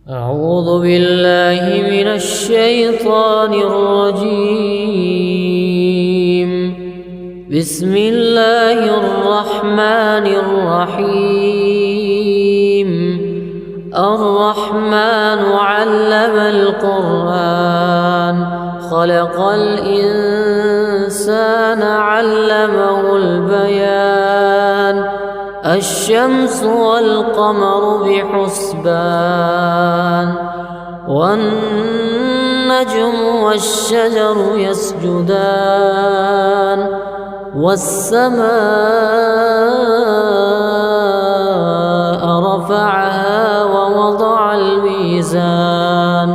أعوذ بالله من الشيطان الرجيم. بسم الله الرحمن الرحيم. الرحمن علم القرآن خلق الإنسان علمه البيان. الشمس والقمر بحسبان والنجم والشجر يسجدان والسماء رفعها ووضع الميزان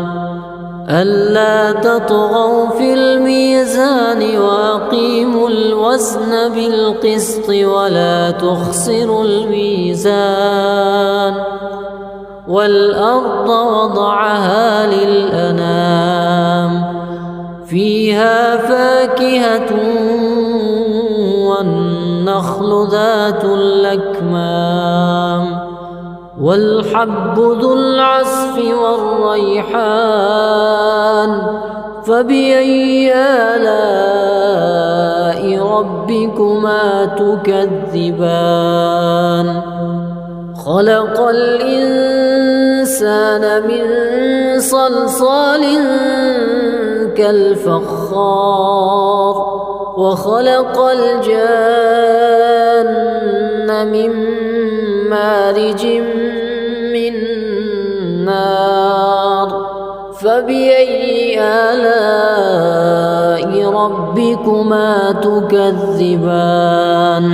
ألا تطغوا في الميزان وأقيموا الوزن بالقسط ولا تخسروا الميزان. والأرض وضعها للأنام فيها فاكهة والنخل ذات الأكمام والحب ذو العصف والريحان. فبأي آلاء ربكما تكذبان؟ خلق الإنسان من صلصال كالفخار وخلق الجان من مارج من نار. فبأي آلاء ربكما تكذبان؟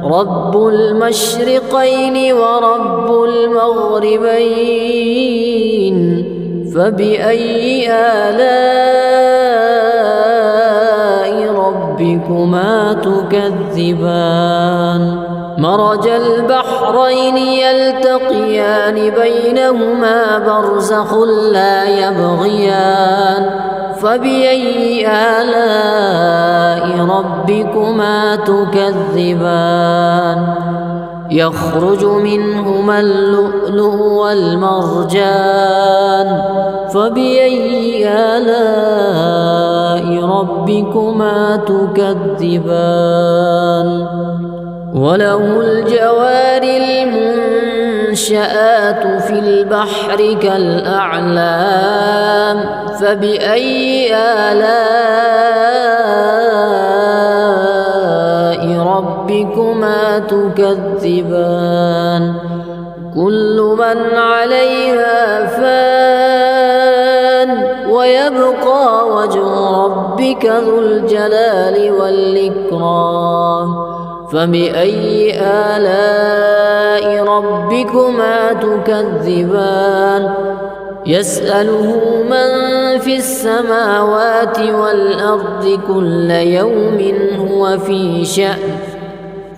رب المشرقين ورب المغربين. فبأي آلاء ربكما تكذبان؟ مرج البحرين يلتقيان بينهما برزخ لا يبغيان. فبأي آلاء ربكما تكذبان؟ يخرج منهما اللؤلؤ والمرجان. فبأي آلاء ربكما تكذبان؟ وله الجوار المنشآت في البحر كالأعلام. فبأي آلاء ربكما تكذبان؟ كل من عليها فان ويبقى وجه ربك ذو الجلال والإكرام. فبأي آلاء ربكما تكذبان؟ يسأله من في السماوات والأرض كل يوم هو في شأن.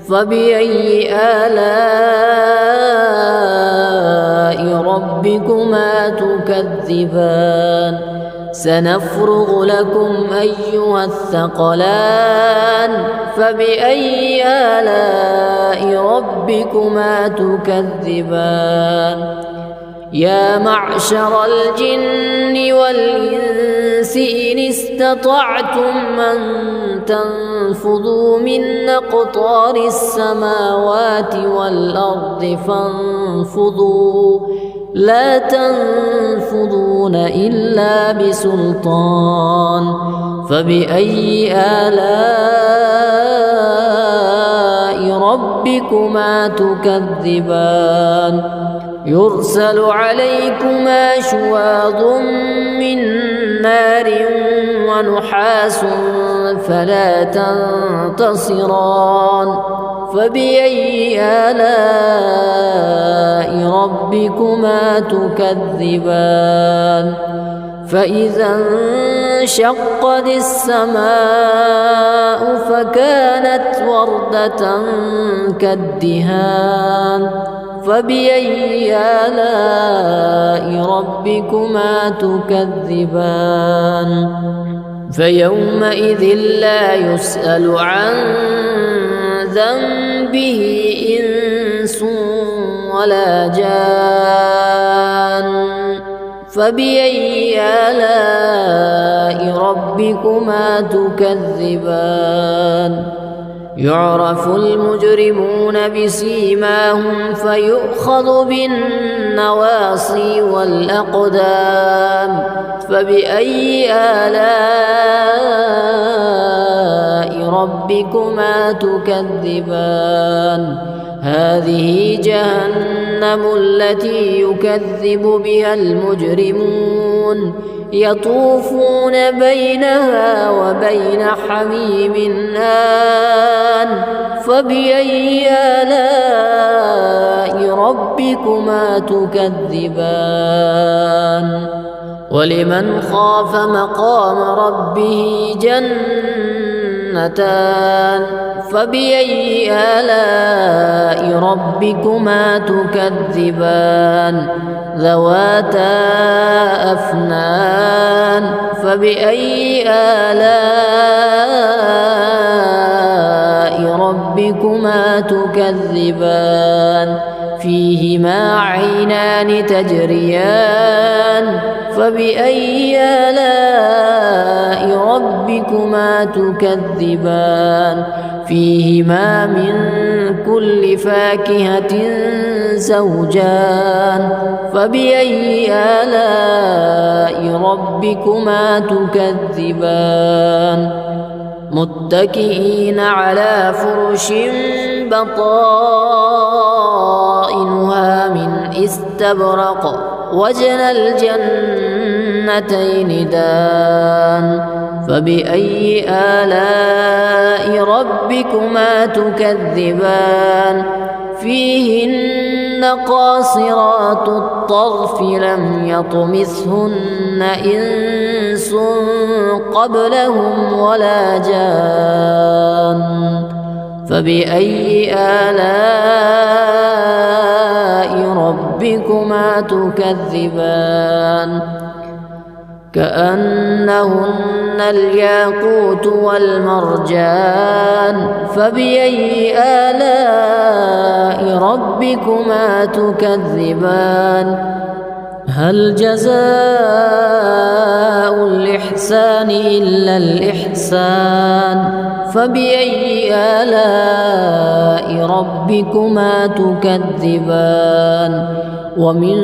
فبأي آلاء ربكما تكذبان؟ سنفرغ لكم أيها الثقلان. فبأي آلاء ربكما تكذبان؟ يا معشر الجن والإنس إن استطعتم أن تنفذوا من أقطار السماوات والأرض فانفذوا لا تنفذون إلا بسلطان. فبأي آلاء ربكما تكذبان؟ يرسل عليكما شواظ من نار ونحاس فلا تنتصران. فبأي آلاء ربكما تكذبان؟ فإذا انشقت السماء فكانت وردة كالدهان. فبأي آلاء ربكما تكذبان؟ فيومئذ لا يسأل عن ذنبه إنس ولا جان فبأي آلاء ربكما تكذبان يعرف المجرمون بسيماهم فيؤخذ بالنواصي والأقدام فبأي آلاء ربكما تكذبان هذه جهنم التي يكذب بها المجرمون يطوفون بينها وبين حميم آن فبأي آلاء ربكما تكذبان ولمن خاف مقام ربه جنتان فبأي آلاء ربكما تكذبان ذواتا أفنان فبأي آلاء ربكما تكذبان فيهما عينان تجريان فبأي آلاء ربكما تكذبان فيهما من كل فاكهة زوجان فبأي آلاء ربكما تكذبان متكئين على فرش بطائنها من استبرق وجنى الجنتين دان فبأي آلاء ربكما تكذبان فيهن قاصرات الطرف لم يطمثهن إنس قبلهم ولا جان فبأي آلاء ربكما تكذبان كأنهن الياقوت والمرجان فبأي آلاء ربكما تكذبان هل جزاء الإحسان إلا الإحسان فبأي آلاء ربكما تكذبان ومن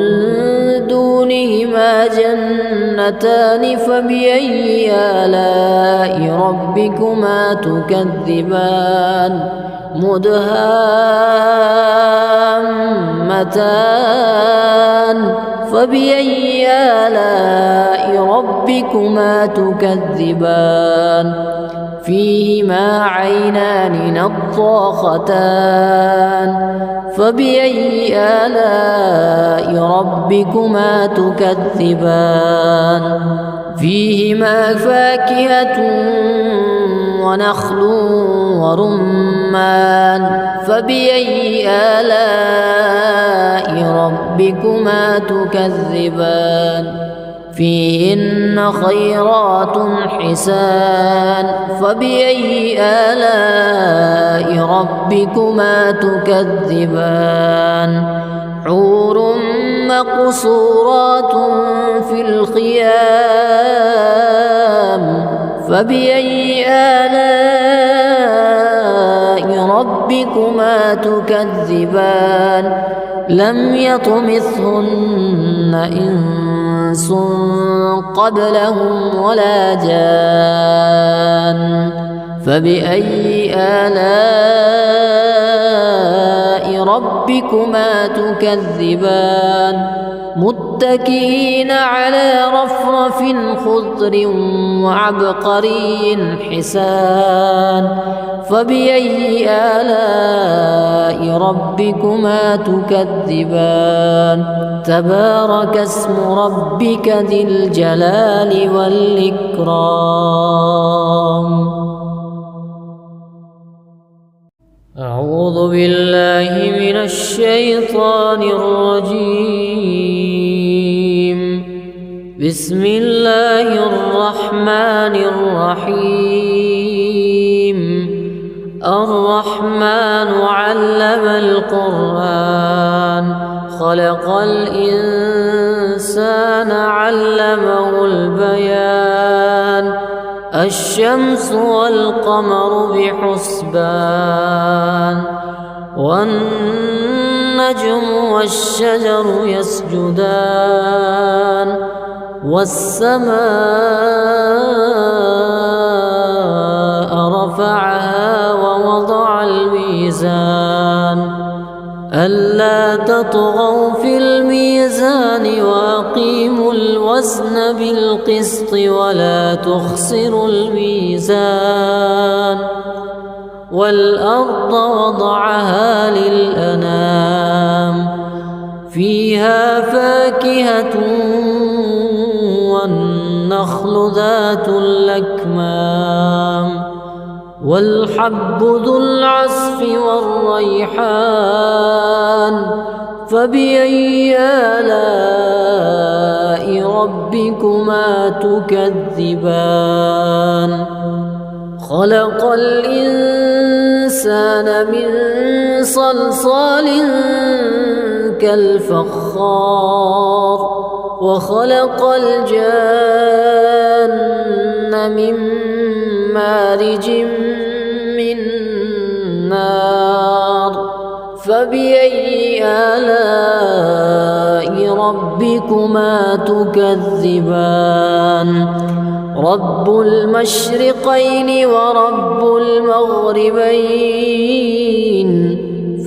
دونهما جنتان فبأي آلاء ربكما تكذبان مدهامتان فبأي آلاء ربكما تكذبان فيهما عينان نضاختان فبأي آلاء ربكما تكذبان فيهما فاكهة ونخل ورمان فبأي آلاء ربكما تكذبان فيهن خيرات حسان فبأي آلاء ربكما تكذبان حور مقصورات في الخيام فبأي آلاء ربكما تكذبان لم يطمثهن إنس قبلهم ولا جان فبأي آلاء ربكما تكذبان متكئين على رفرف خضر وعبقري حسان فبأي آلاء ربكما تكذبان تبارك اسم ربك ذي الجلال والإكرام أعوذ بالله من الشيطان الرجيم بسم الله الرحمن الرحيم الرحمن علم القرآن خلق الإنسان الإنسان علمه البيان الشمس والقمر بحسبان والنجم والشجر يسجدان والسماء رفعها ووضع الميزان ألا تطغوا في الميزان وأقيموا الوزن بالقسط ولا تخسروا الميزان والأرض وضعها للأنام فيها فاكهة والنخل ذات الأكمام والحب ذو العصف والريحان فبأي آلاء ربكما تكذبان خلق الإنسان من صلصال كالفخار وخلق الجان من مارج من نار فبأي آلاء ربكما تكذبان رب المشرقين ورب المغربين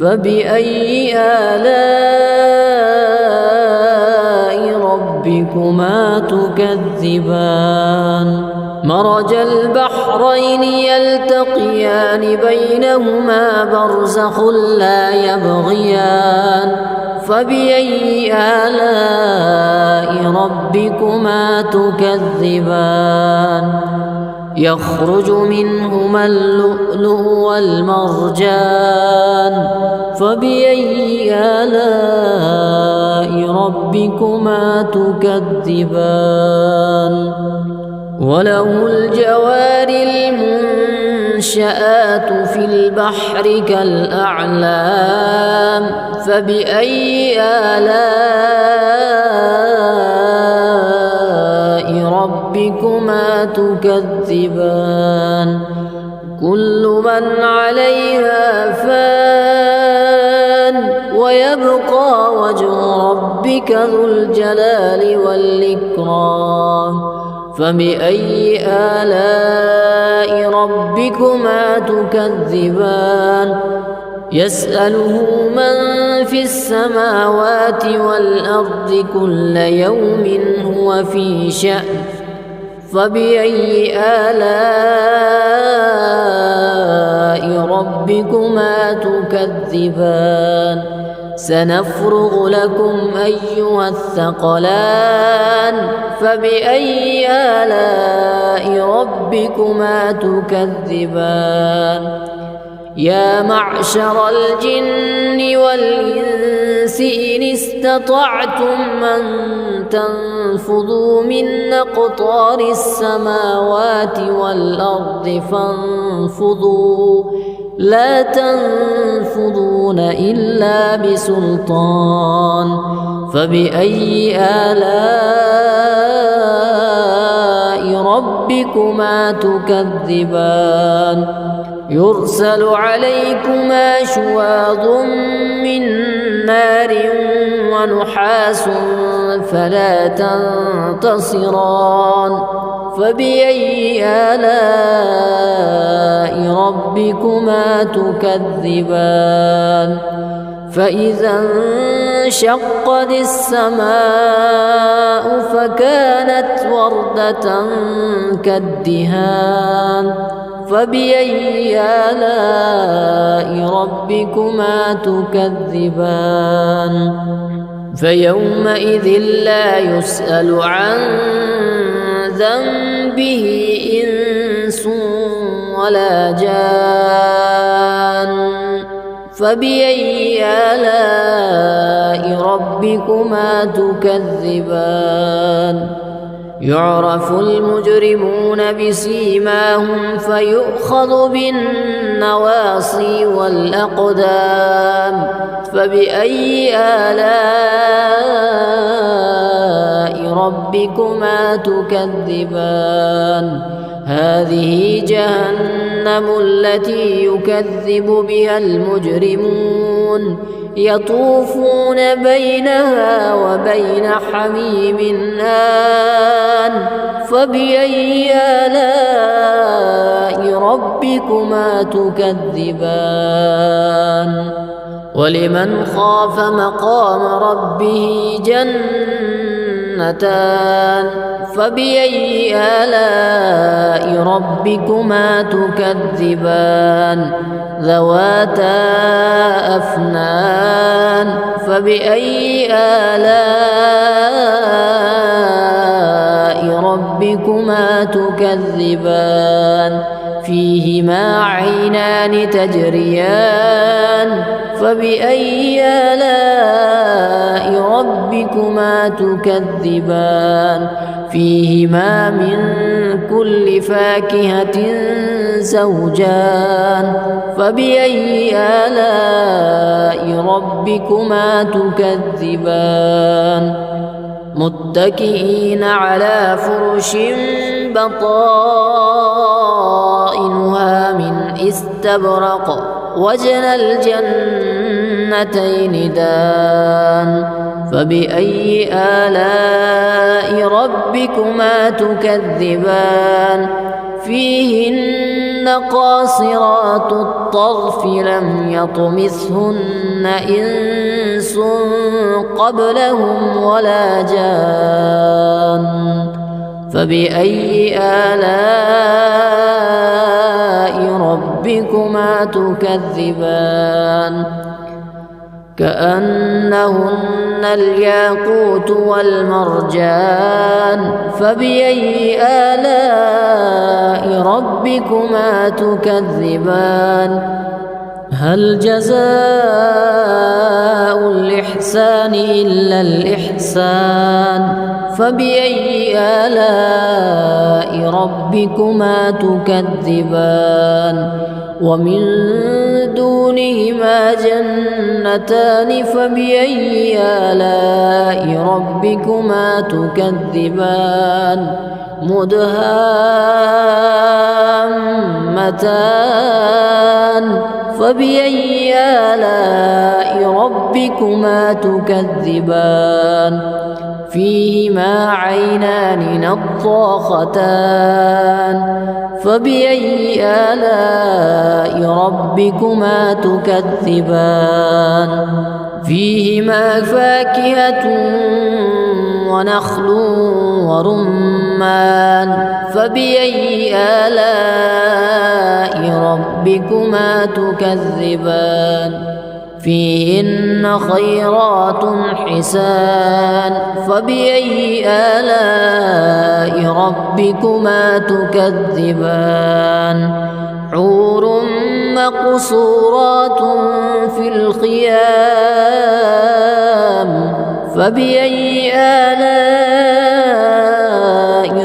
فبأي آلاء ربكما تكذبان مرج البحرين يلتقيان بينهما برزخ لا يبغيان فبأي آلاء ربكما تكذبان يخرج منهما اللؤلؤ والمرجان فبأي آلاء ربكما تكذبان وله الجوار المنشآت في البحر كالأعلام فبأي آلاء ربكما تكذبان كل من عليها فان ويبقى وجه ربك ذو الجلال والإكرام فبأي آلاء ربكما تكذبان يسأله من في السماوات والأرض كل يوم هو في شأن فبأي آلاء ربكما تكذبان سنفرغ لكم أيها الثقلان فبأي آلاء ربكما تكذبان يا معشر الجن والإنس إن استطعتم أن تنفذوا من أقطار السماوات والأرض فانفذوا لا تنفذون إلا بسلطان فبأي آلاء ربكما تكذبان يرسل عليكما شواظ من نار ونحاس فلا تنتصران فبأي آلاء ربكما تكذبان فإذا انشقت السماء فكانت وردة كالدهان فبأي آلاء ربكما تكذبان فيومئذ لا يسأل عن ذنبه إنس ولا جان فبأي آلاء ربكما تكذبان يعرف المجرمون بسيماهم فيؤخذ بالنواصي والأقدام فبأي آلاء ربكما تكذبان هذه جهنم التي يكذب بها المجرمون يطوفون بينها وبين حميم آن فبأي آلاء ربكما تكذبان ولمن خاف مقام ربه جنتان فبأي آلاء ربكما تكذبان ذواتا أفنان فبأي آلاء ربكما تكذبان فيهما عينان تجريان فبأي آلاء ربكما تكذبان فيهما من كل فاكهة زوجان فبأي آلاء ربكما تكذبان متكئين على فرش بطائنها من استبرق وجنى الجنتين دان فبأي آلاء ربكما تكذبان فيهن قاصرات الطرف لم يطمثهن إنس قبلهم ولا جان فبأي آلاء ربكما تكذبان كأنهن الياقوت والمرجان فبأي آلاء ربكما تكذبان هل جزاء الإحسان إلا الإحسان فبأي آلاء ربكما تكذبان ومن دونهما جنتان فبأي آلاء ربكما تكذبان مدهامتان فبأي آلاء ربكما تكذبان فيهما عينان نضاختان فبأي آلاء ربكما تكذبان فيهما فاكهة ونخل ورمان فبأي آلاء ربكما تكذبان فيهن خيرات حسان فبأي آلاء ربكما تكذبان حور مقصورات في الخيام فبأي آلاء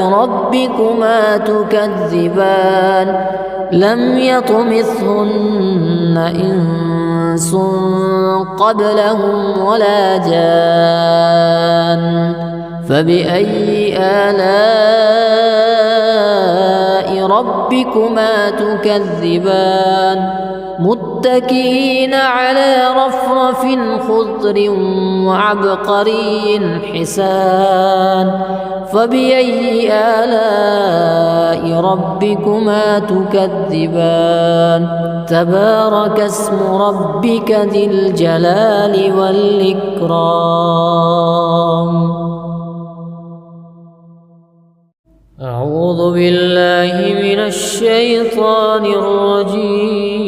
ربكما تكذبان لم يطمثهن إنس قبلهم ولا جان فبأي آلاء ربكما تكذبان متكئين على رفرف خضر وعبقري حسان فبأي آلاء ربكما تكذبان تبارك اسم ربك ذي الجلال والإكرام أعوذ بالله من الشيطان الرجيم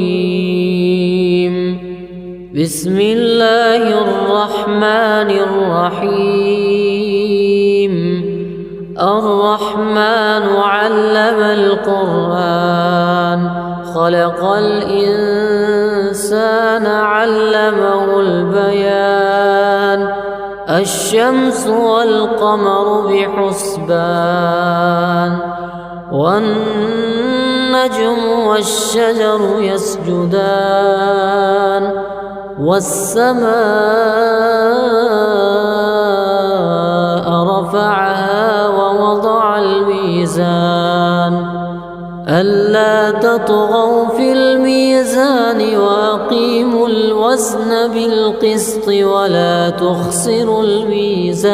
بسم الله الرحمن الرحيم الرحمن علم القرآن خلق الإنسان علمه البيان الشمس والقمر بحسبان والنجم والشجر يسجدان والسماء رفعها ووضع الميزان ألا تطغوا في الميزان وأقيموا الوزن بالقسط ولا تخسروا الميزان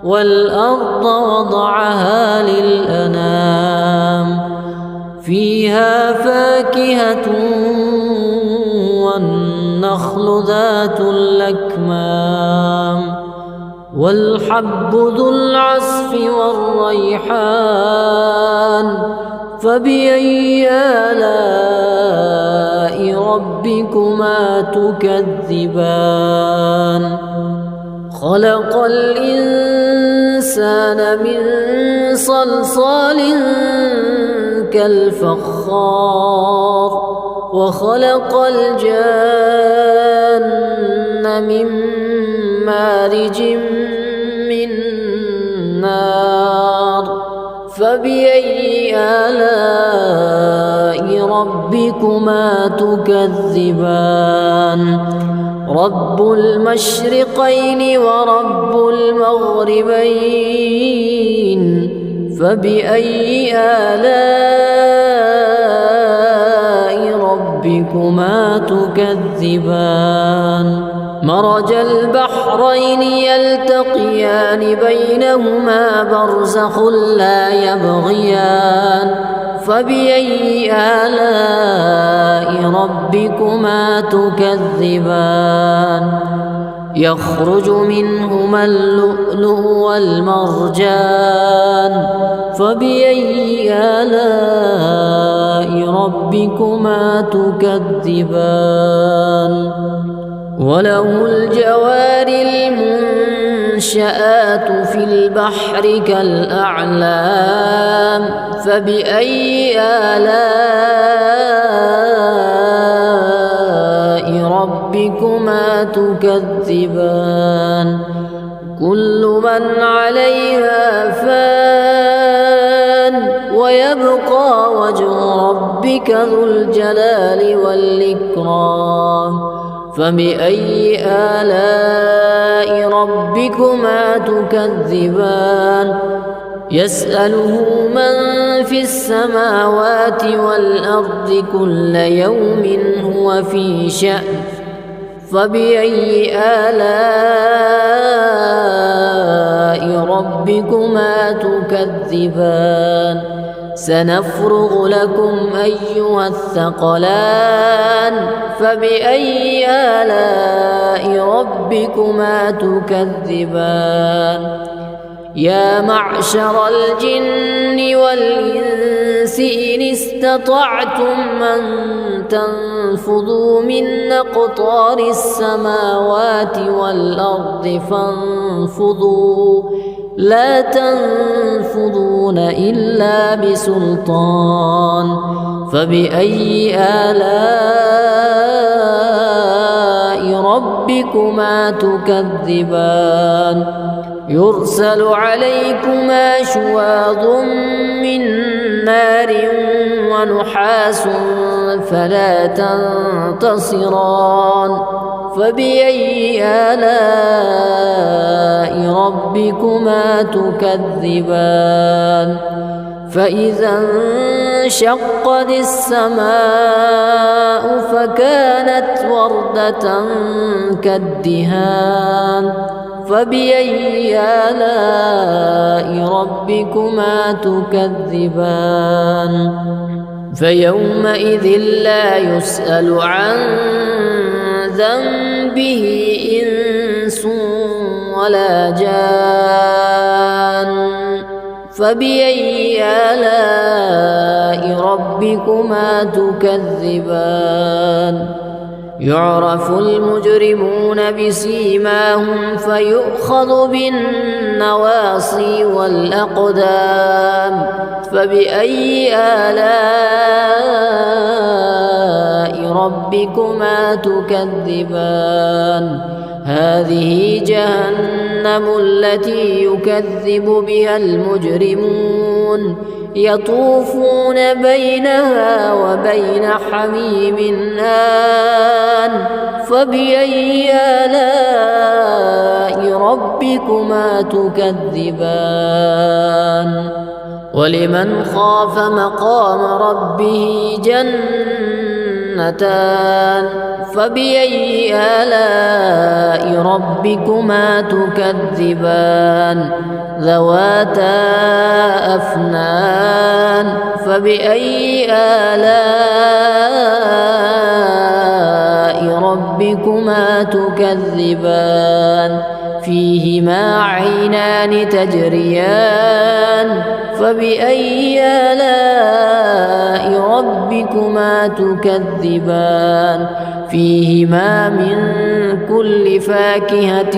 والأرض وضعها للأنام فيها فاكهة والنخل ذات الأكمام والحب ذو العصف والريحان فبأي آلاء ربكما تكذبان خلق الإنسان من صلصال كالفخار وخلق الجان من مارج من نار فبأي آلاء ربكما تكذبان رب المشرقين ورب المغربين فبأي آلاء ربكما تكذبان مرج البحرين يلتقيان بينهما برزخ لا يبغيان فبأي آلاء ربكما تكذبان يخرج منهما اللؤلؤ والمرجان فبأي آلاء ربكما تكذبان وله الجوار المنشآت في البحر كالأعلام فبأي آلاء ربكما تكذبان كل من عليها فان ويبقى وجه ربك ذو الجلال والإكرام فبأي آلاء ربكما تكذبان يسأله من في السماوات والأرض كل يوم هو في شأن فبأي آلاء ربكما تكذبان سنفرغ لكم أيها الثقلان فبأي آلاء ربكما تكذبان يا معشر الجن والإنس إن استطعتم أن تنفذوا من أقطار السماوات والأرض فانفذوا لا تنفذون إلا بسلطان فبأي آلاء ربكما تكذبان يرسل عليكما شواظ من نار ونحاس فلا تنتصران فبأي آلاء ربكما تكذبان فإذا انشقت السماء فكانت وردة كالدهان فبأي آلاء ربكما تكذبان فيومئذ لا يسأل عن ذنبه إنس ولا جان فبأي آلاء ربكما تكذبان يعرف المجرمون بسيماهم فيؤخذ بالنواصي والأقدام فبأي آلاء ربكما تكذبان هذه جهنم التي يكذب بها المجرمون يطوفون بينها وبين حميم آن فبأي آلاء ربكما تكذبان ولمن خاف مقام ربه جنتان فبأي آلاء ربكما تكذبان ذواتا أفنان فبأي آلاء ربكما تكذبان فيهما عينان تجريان فبأي آلاء ربكما تكذبان فيهما من كل فاكهة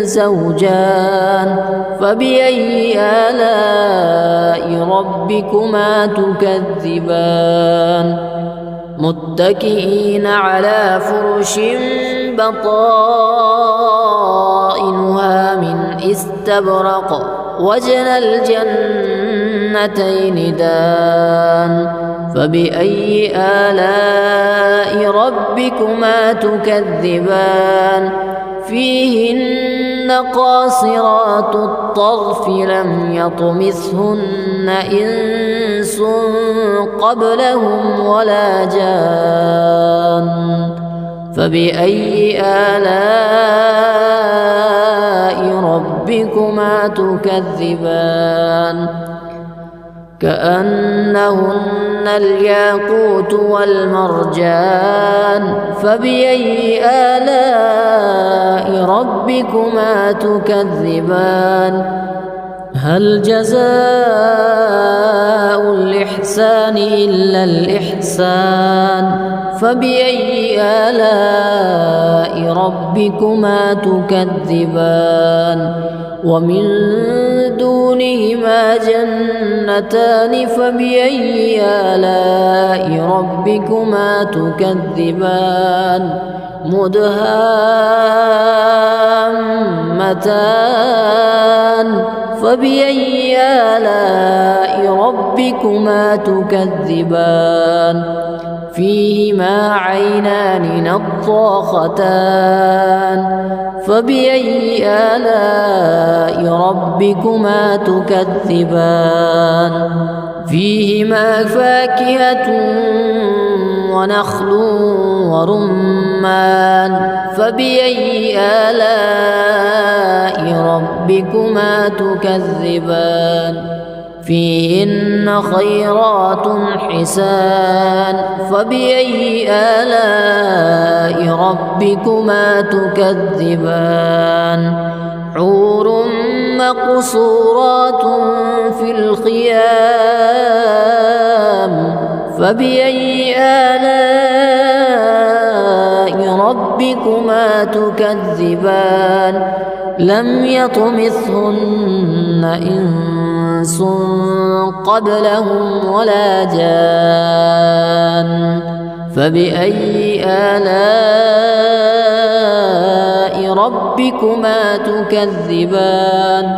زوجان فبأي آلاء ربكما تكذبان متكئين على فرش بطائنها من استبرق وجنى الجنتين دان فبأي آلاء ربكما تكذبان فيهن قاصرات الطرف لم يطمثهن إنس قبلهم ولا جان فبأي آلاء ربكما تكذبان كأنهن الياقوت والمرجان فبأي آلاء ربكما تكذبان هل جزاء الإحسان إلا الإحسان فبأي آلاء ربكما تكذبان ومن دونهما جنتان فبأي آلاء ربكما تكذبان مدهامتان فبأي آلاء ربكما تكذبان فيهما عينان نضاختان فبأي آلاء ربكما تكذبان فيهما فاكهة ونخل ورمان فبأي آلاء ربكما تكذبان فيهن خيرات حسان فبأي آلاء ربكما تكذبان حور مقصورات في الخيام فبأي آلاء ربكما تكذبان لم يطمثهن إنس قبلهم ولا جان فبأي آلاء ربكما تكذبان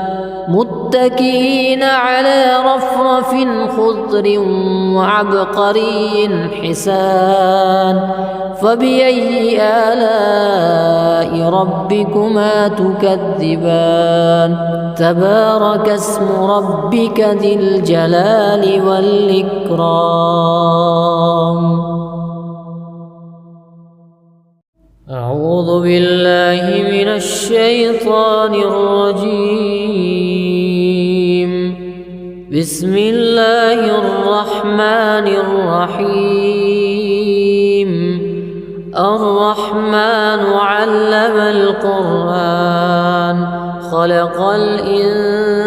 متكئين على رفرف خضر وعبقري حسان فبأي آلاء ربكما تكذبان تبارك اسم ربك ذي الجلال والإكرام أعوذ بالله من الشيطان الرجيم بسم الله الرحمن الرحيم الرحمن علم القرآن خلق الإنسان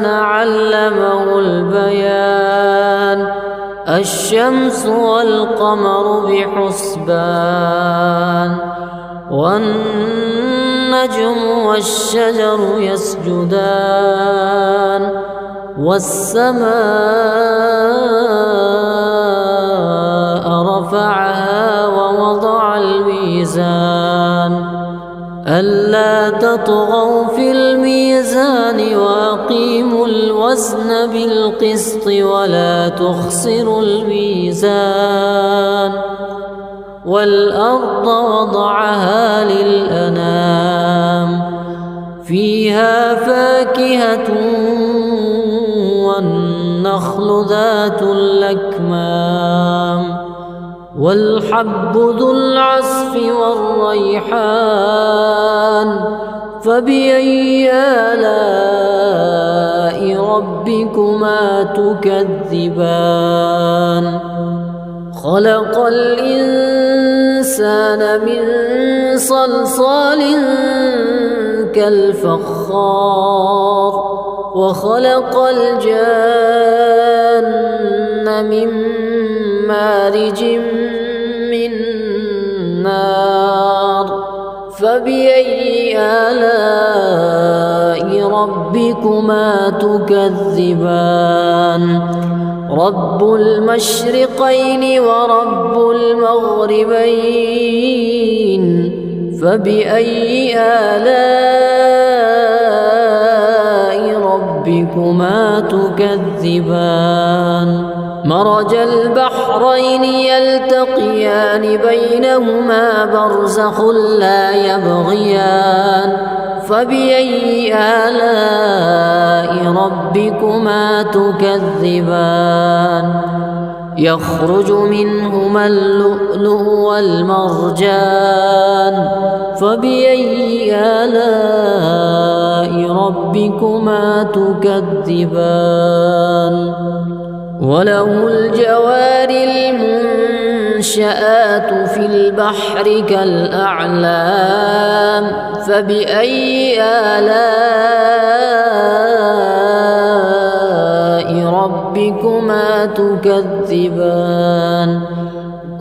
علمه البيان الشمس والقمر بحسبان والنجم والشجر يسجدان والسماء رفعها ووضع الميزان ألا تطغوا في الميزان وأقيموا الوزن بالقسط ولا تخسروا الميزان والأرض وضعها للأنام فيها فاكهة والنخل ذات الأكمام والحب ذو العصف والريحان فبأي آلاء ربكما تكذبان خلق الإنسان من صلصال كالفخار وخلق الجان من مارج من نار فبأي آلاء ربكما تكذبان رب المشرقين ورب المغربين فبأي آلاء ربكما تكذبان مرج البحرين يلتقيان بينهما برزخ لا يبغيان فبأي آلاء ربكما تكذبان يخرج منهما اللؤلؤ والمرجان فبأي آلاء ربكما تكذبان وله الجوار المنشآت في البحر كالأعلام فبأي آلاء ربكما تكذبان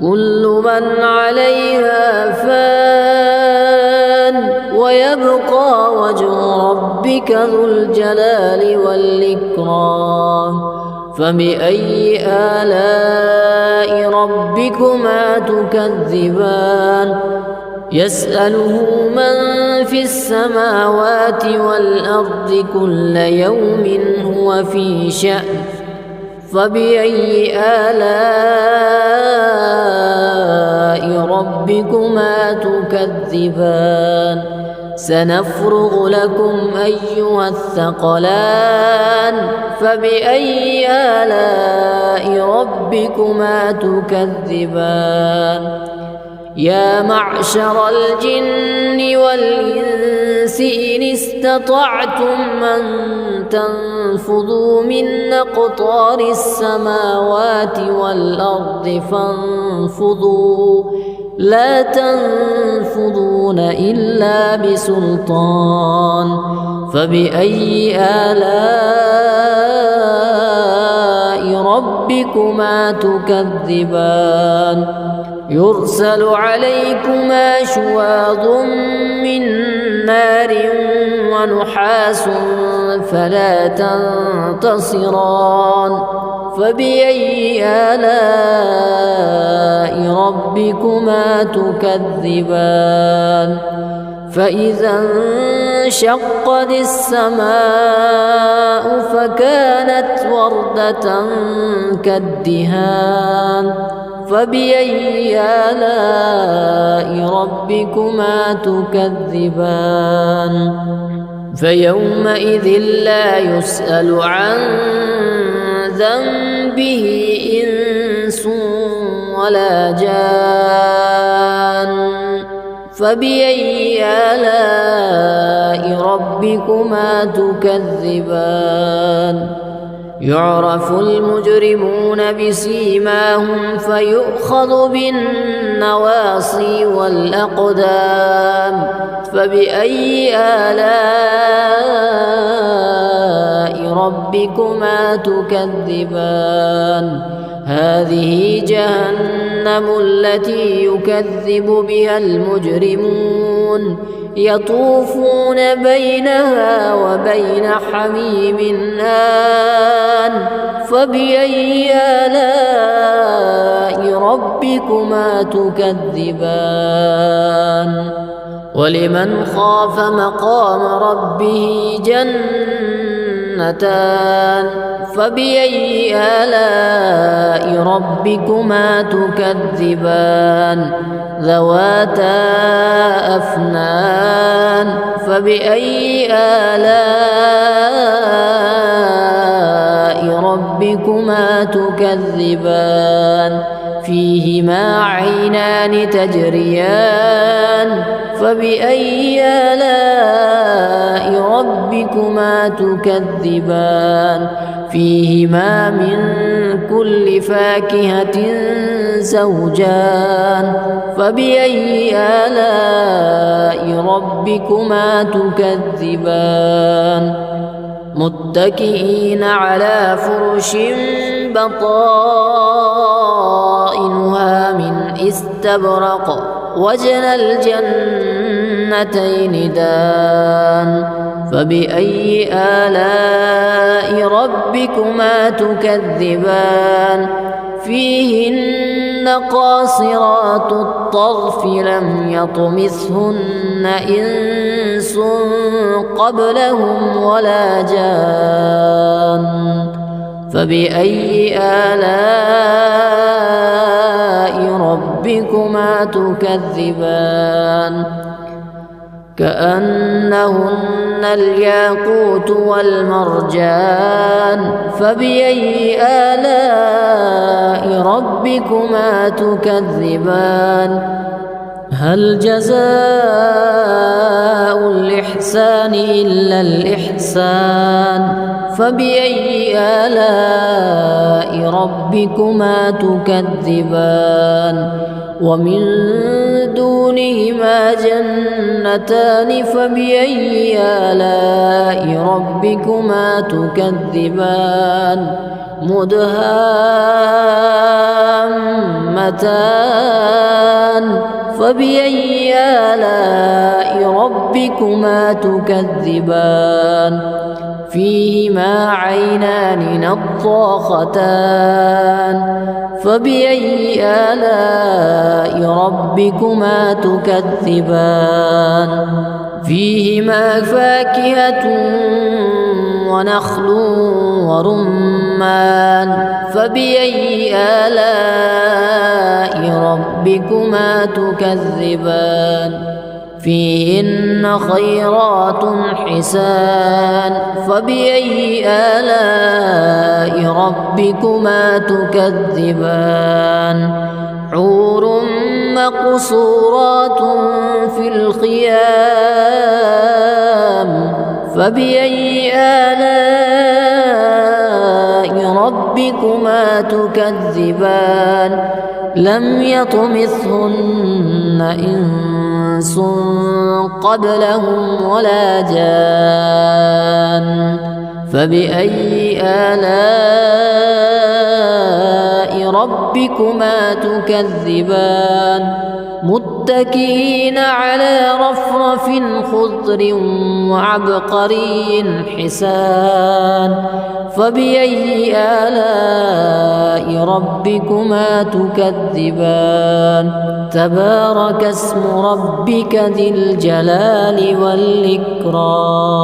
كل من عليها فان ويبقى وجه ربك ذو الجلال والإكرام فبأي آلاء ربكما تكذبان يسأله من في السماوات والأرض كل يوم هو في شأن فبأي آلاء ربكما تكذبان سنفرغ لكم أيها الثقلان فبأي آلاء ربكما تكذبان يا معشر الجن والإنس إن استطعتم أن تنفذوا من أقطار السماوات والأرض فانفذوا لا تنفذون إلا بسلطان فبأي آلاء ربكما تكذبان يرسل عليكما شواظ من نار ونحاس فلا تنتصران فبأي آلاء ربكما تكذبان فإذا انشقت السماء فكانت وردة كالدهان فبأي آلاء ربكما تكذبان فيومئذ لا يسأل عن ذنبه إنس ولا جان فبأي آلاء ربكما تكذبان يعرف المجرمون بسيماهم فيؤخذ بالنواصي والأقدام فبأي آلاء ربكما تكذبان هذه جهنم التي يكذب بها المجرمون يطوفون بينها وبين حميم آن فبأي آلاء ربكما تكذبان ولمن خاف مقام ربه جنتان فبأي آلاء ربكما تكذبان ذواتا أفنان فبأي آلاء ربكما تكذبان فيهما عينان تجريان فبأي آلاء ربكما تكذبان فيهما من كل فاكهة زوجان فبأي آلاء ربكما تكذبان متكئين على فرش بطائنها من استبرق وجنى الجنتين دان فبأي آلاء ربكما تكذبان فيهن قاصرات الطرف لم يطمثهن إنس قبلهم ولا جان فبأي آلاء ربكما تكذبان كأنهن الياقوت والمرجان فبأي آلاء ربكما تكذبان هل جزاء الإحسان إلا الإحسان فبأي آلاء ربكما تكذبان ومن دونهما جنتان فبأي آلاء ربكما تكذبان مدهامتان فبأي آلاء ربكما تكذبان فيهما عينان نضاختان فبأي آلاء ربكما تكذبان فيهما فاكهة ونخل ورمان فبأي آلاء ربكما تكذبان فيهن خيرات حسان فبأي آلاء ربكما تكذبان حور مقصورات في الخيام فبأي آلاء ربكما تكذبان لم يطمثهن إنس قبلهم ولا جان فبأي آلاء ربكما تكذبان متكئين على رفرف خضر وعبقري حسان فبأي آلاء ربكما تكذبان تبارك اسم ربك ذي الجلال والإكرام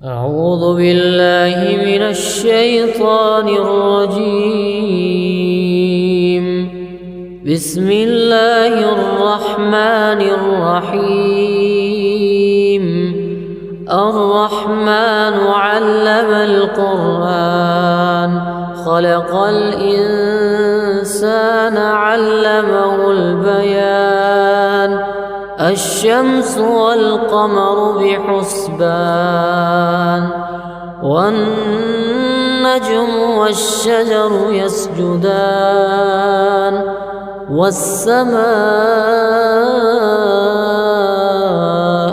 أعوذ بالله من الشيطان الرجيم بسم الله الرحمن الرحيم الرحمن علم القرآن خلق الإنسان علمه البيان الشمس والقمر بحسبان والنجم والشجر يسجدان والسماء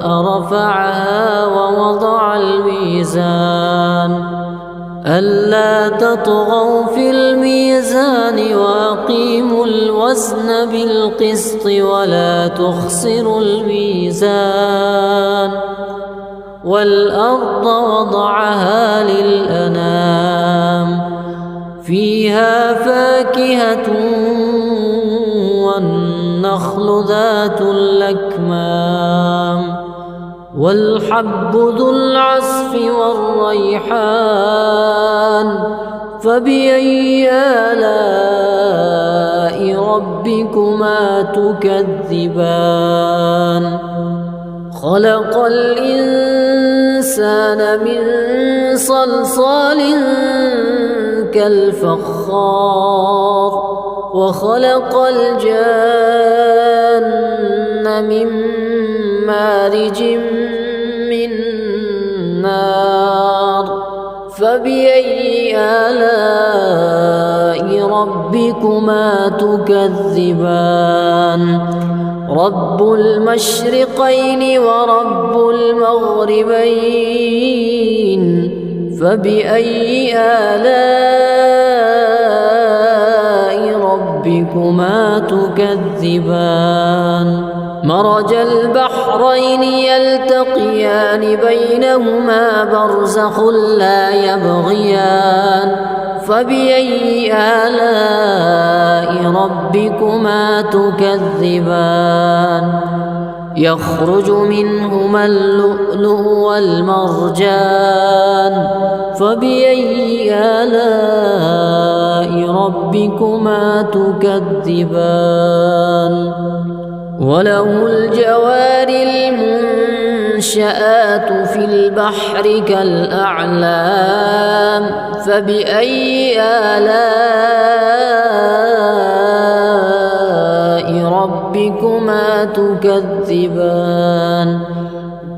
رفعها ووضع الميزان ألا تطغوا في الميزان وأقيموا الوزن بالقسط ولا تخسروا الميزان والأرض وضعها للأنام فيها فاكهة والنخل ذات الأكمام والحب ذو العصف والريحان فبأي آلاء ربكما تكذبان خلق الإنسان من صلصال كالفخار وخلق الجان من مارج من نار فبأي آلاء ربكما تكذبان رب المشرقين ورب المغربين فبأي آلاء ربكما تكذبان مرج البحرين يلتقيان بينهما برزخ لا يبغيان فبأي آلاء ربكما تكذبان يخرج منهما اللؤلؤ والمرجان فبأي آلاء ربكما تكذبان وله الجوار المنشآت في البحر كالأعلام فبأي آلاء ربكما تكذبان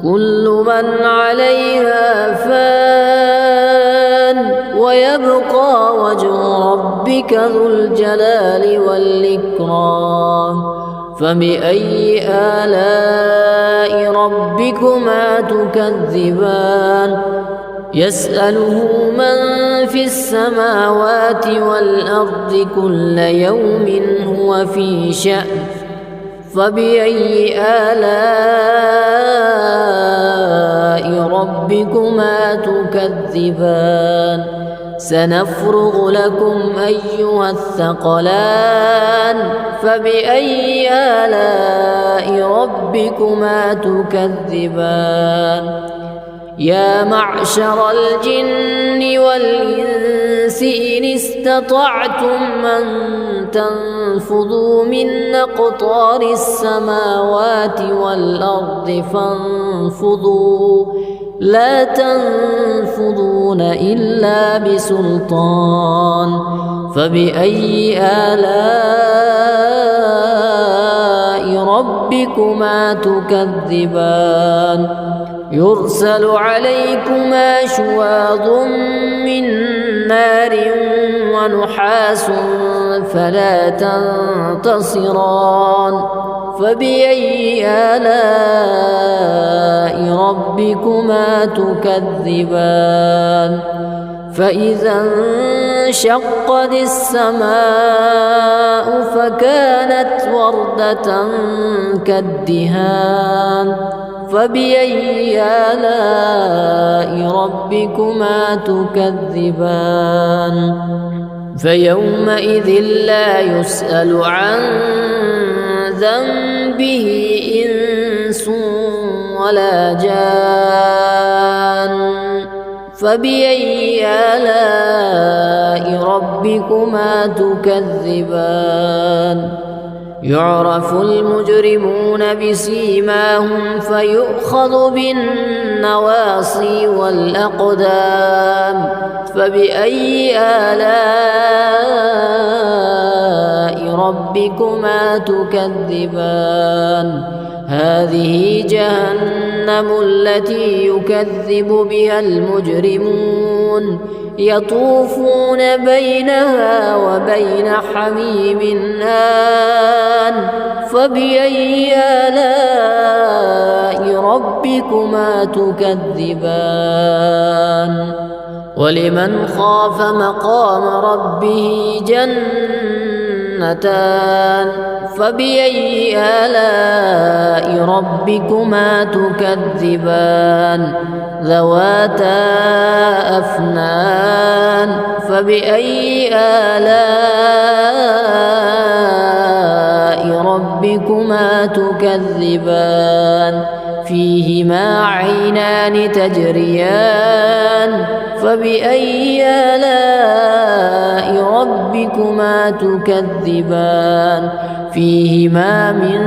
كل من عليها فان ويبقى وجه ربك ذو الجلال والإكرام فبأي آلاء ربكما تكذبان يسأله من في السماوات والأرض كل يوم هو في شأن فبأي آلاء ربكما تكذبان سنفرغ لكم أيها الثقلان فبأي آلاء ربكما تكذبان يا معشر الجن والإنس إن استطعتم أن تنفذوا من أقطار السماوات والأرض فانفذوا لا تنفذون إلا بسلطان فبأي آلاء ربكما تكذبان يرسل عليكما شواظ من نار ونحاس فلا تنتصران فبأي آلاء ربكما تكذبان فإذا انشقت السماء فكانت وردة كالدهان فبأي آلاء ربكما تكذبان فيومئذ لا يسأل عن ذنبه إنس ولا جان فبأي آلاء ربكما تكذبان يعرف المجرمون بسيماهم فيؤخذ بالنواصي والأقدام فبأي آلاء ربكما تكذبان هذه جهنم التي يكذب بها المجرمون يطوفون بينها وبين حميم آن فبأي آلاء ربكما تكذبان ولمن خاف مقام ربه جنتان فبأي آلاء ربكما تكذبان ذواتا أفنان فبأي آلاء ربكما ربكما تكذبان فيهما عينان تجريان فبأي آلاء ربكما تكذبان فيهما من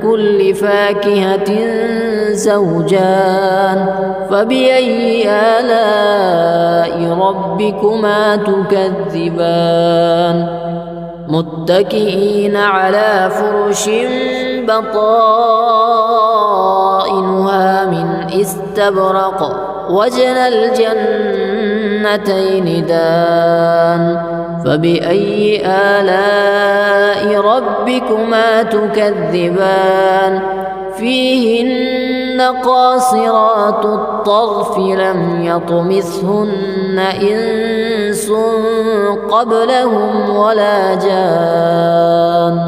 كل فاكهة زوجان فبأي آلاء ربكما تكذبان متكئين على فرش بطائنها من استبرق وجنى الجنتين دان فبأي آلاء ربكما تكذبان فيهن قاصرات الطرف لم يطمثهن إنس قبلهم ولا جان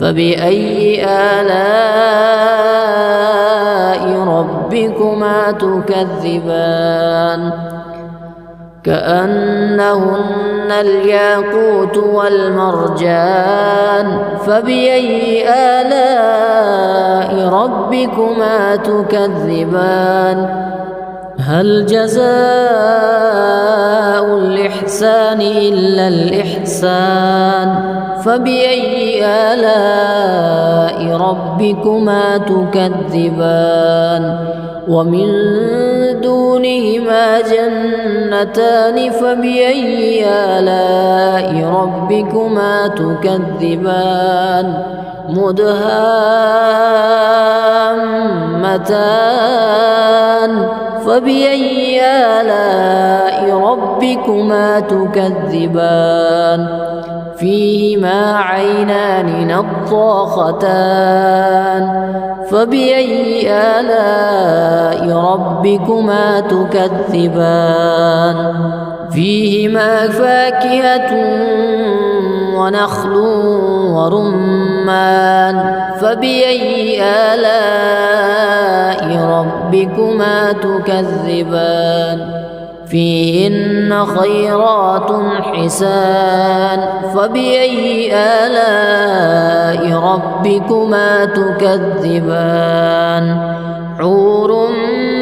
فبأي آلاء ربكما تكذبان كأنهن الياقوت والمرجان فبأي آلاء ربكما تكذبان هل جزاء الإحسان إلا الإحسان فبأي آلاء ربكما تكذبان ومن دونهما جنتان فبأي آلاء ربكما تكذبان مدهامتان فبأي آلاء ربكما تكذبان فيهما عينان نضاختان فبأي آلاء ربكما تكذبان فيهما فاكهة ونخل ورمان فبأي آلاء ربكما تكذبان فيهن خيرات حسان فبأي آلاء ربكما تكذبان حور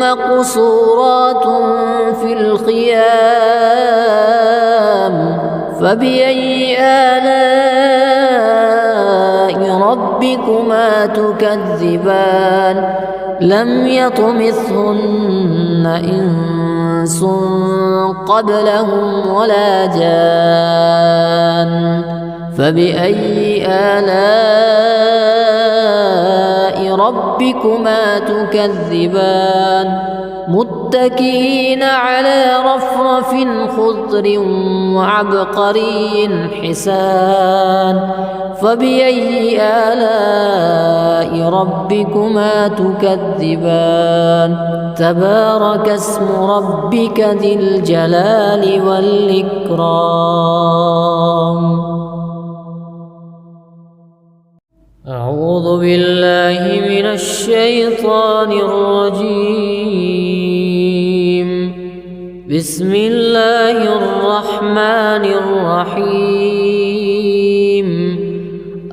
مقصورات في الخيام فبأي آلاء ربكما تكذبان لم يطمثهن إنس قبلهم ولا جان فبأي آلاء ربكما تكذبان متكئين على رفرف خضر وعبقري حسان فبأي آلاء ربكما تكذبان تبارك اسم ربك ذي الجلال والإكرام أعوذ بالله من الشيطان الرجيم بسم الله الرحمن الرحيم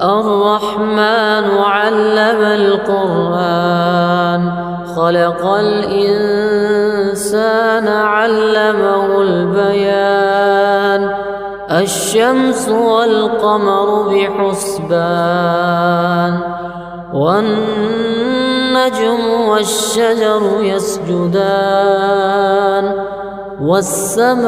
الرحمن علم القرآن خلق الإنسان علمه البيان الشمس والقمر بحسبان والنجم والشجر يسجدان والسماء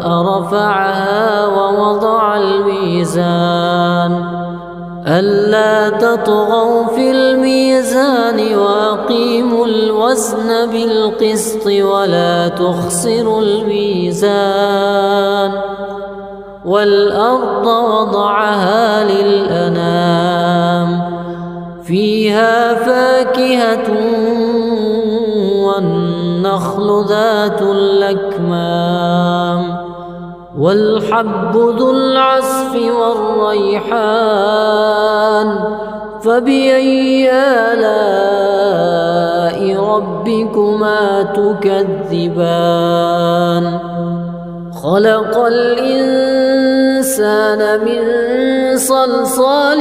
رفعها ووضع الميزان ألا تطغوا في الميزان وأقيموا الوزن بالقسط ولا تخسروا الميزان والأرض وضعها للأنام فيها فاكهة والنخل ذات الأكمام والحب ذو العصف والريحان فبأي آلاء ربكما تكذبان خلق الإنسان الإنسان من صلصال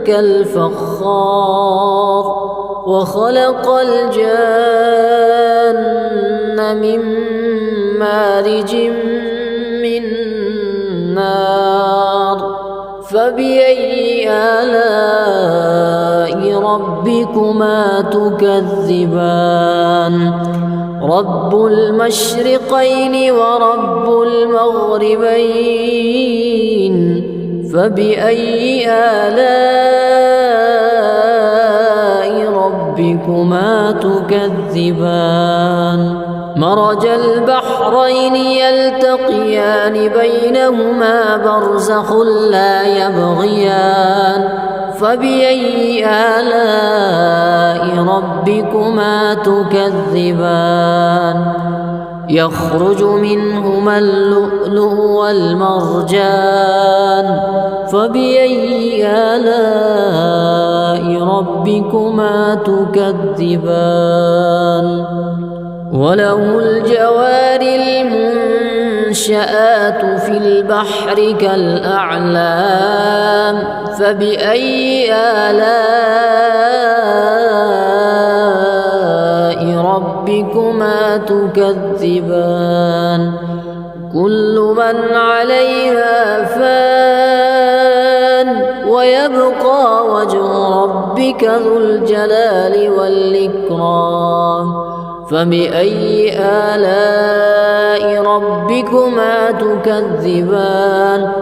كالفخار وخلق الجن من مارج من نار فبأي آلاء ربكما تكذبان رب المشرقين ورب المغربين فبأي آلاء ربكما تكذبان مرج البحرين يلتقيان بينهما برزخ لا يبغيان فبأي آلاء ربكما تكذبان يخرج منهما اللؤلؤ والمرجان فبأي آلاء ربكما تكذبان وله الجوار المنشآت في البحر كالأعلام فبأي آلاء ربكما تكذبان كل من عليها فان ويبقى وجه ربك ذو الجلال والإكرام فبأي آلاء ربكما تكذبان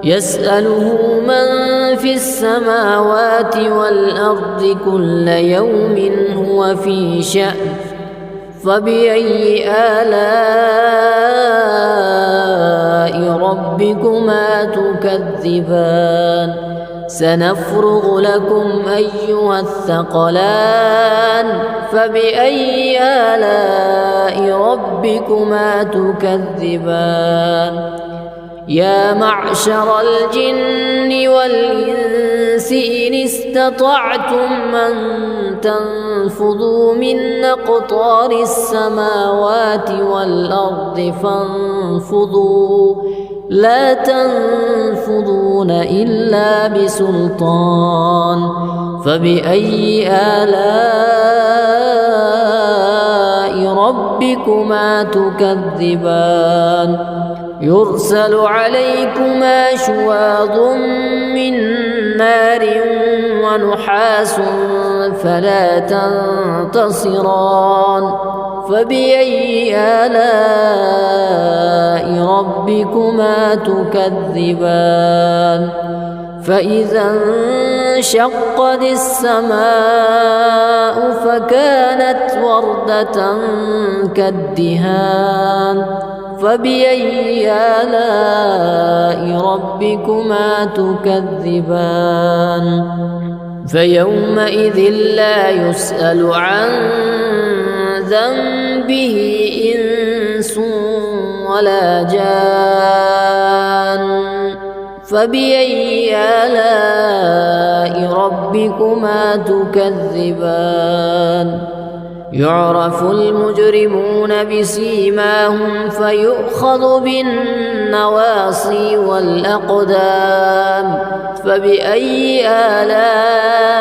يسأله من في السماوات والأرض كل يوم هو في شأن فبأي آلاء ربكما تكذبان سنفرغ لكم أيها الثقلان فبأي آلاء ربكما تكذبان يا معشر الجن والإنس إن استطعتم أن تنفذوا من أقطار السماوات والأرض فانفذوا لا تنفذون إلا بسلطان فبأي آلاء ربكما تكذبان يرسل عليكما شواظ من نار ونحاس فلا تنتصران فبأي آلاء ربكما تكذبان فإذا انشقت السماء فكانت وردة كالدهان فبأي آلاء ربكما تكذبان فيومئذ لا يسأل عن ذنبه إنس ولا جان فبأي آلاء ربكما تكذبان يعرف المجرمون بسيماهم فيؤخذ بالنواصي والأقدام فبأي آلاء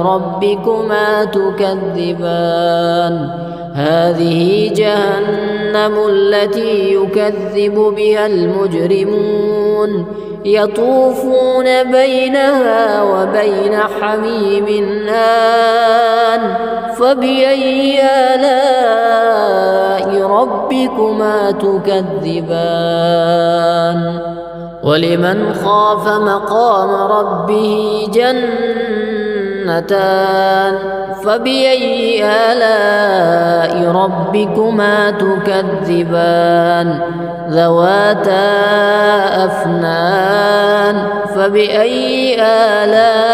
ربكما تكذبان هذه جهنم التي يكذب بها المجرمون يطوفون بينها وبين حميم آن فبأي آلاء ربكما تكذبان ولمن خاف مقام ربه جنتان فبأي آلاء ربكما تكذبان ذواتا أفنان فبأي آلاء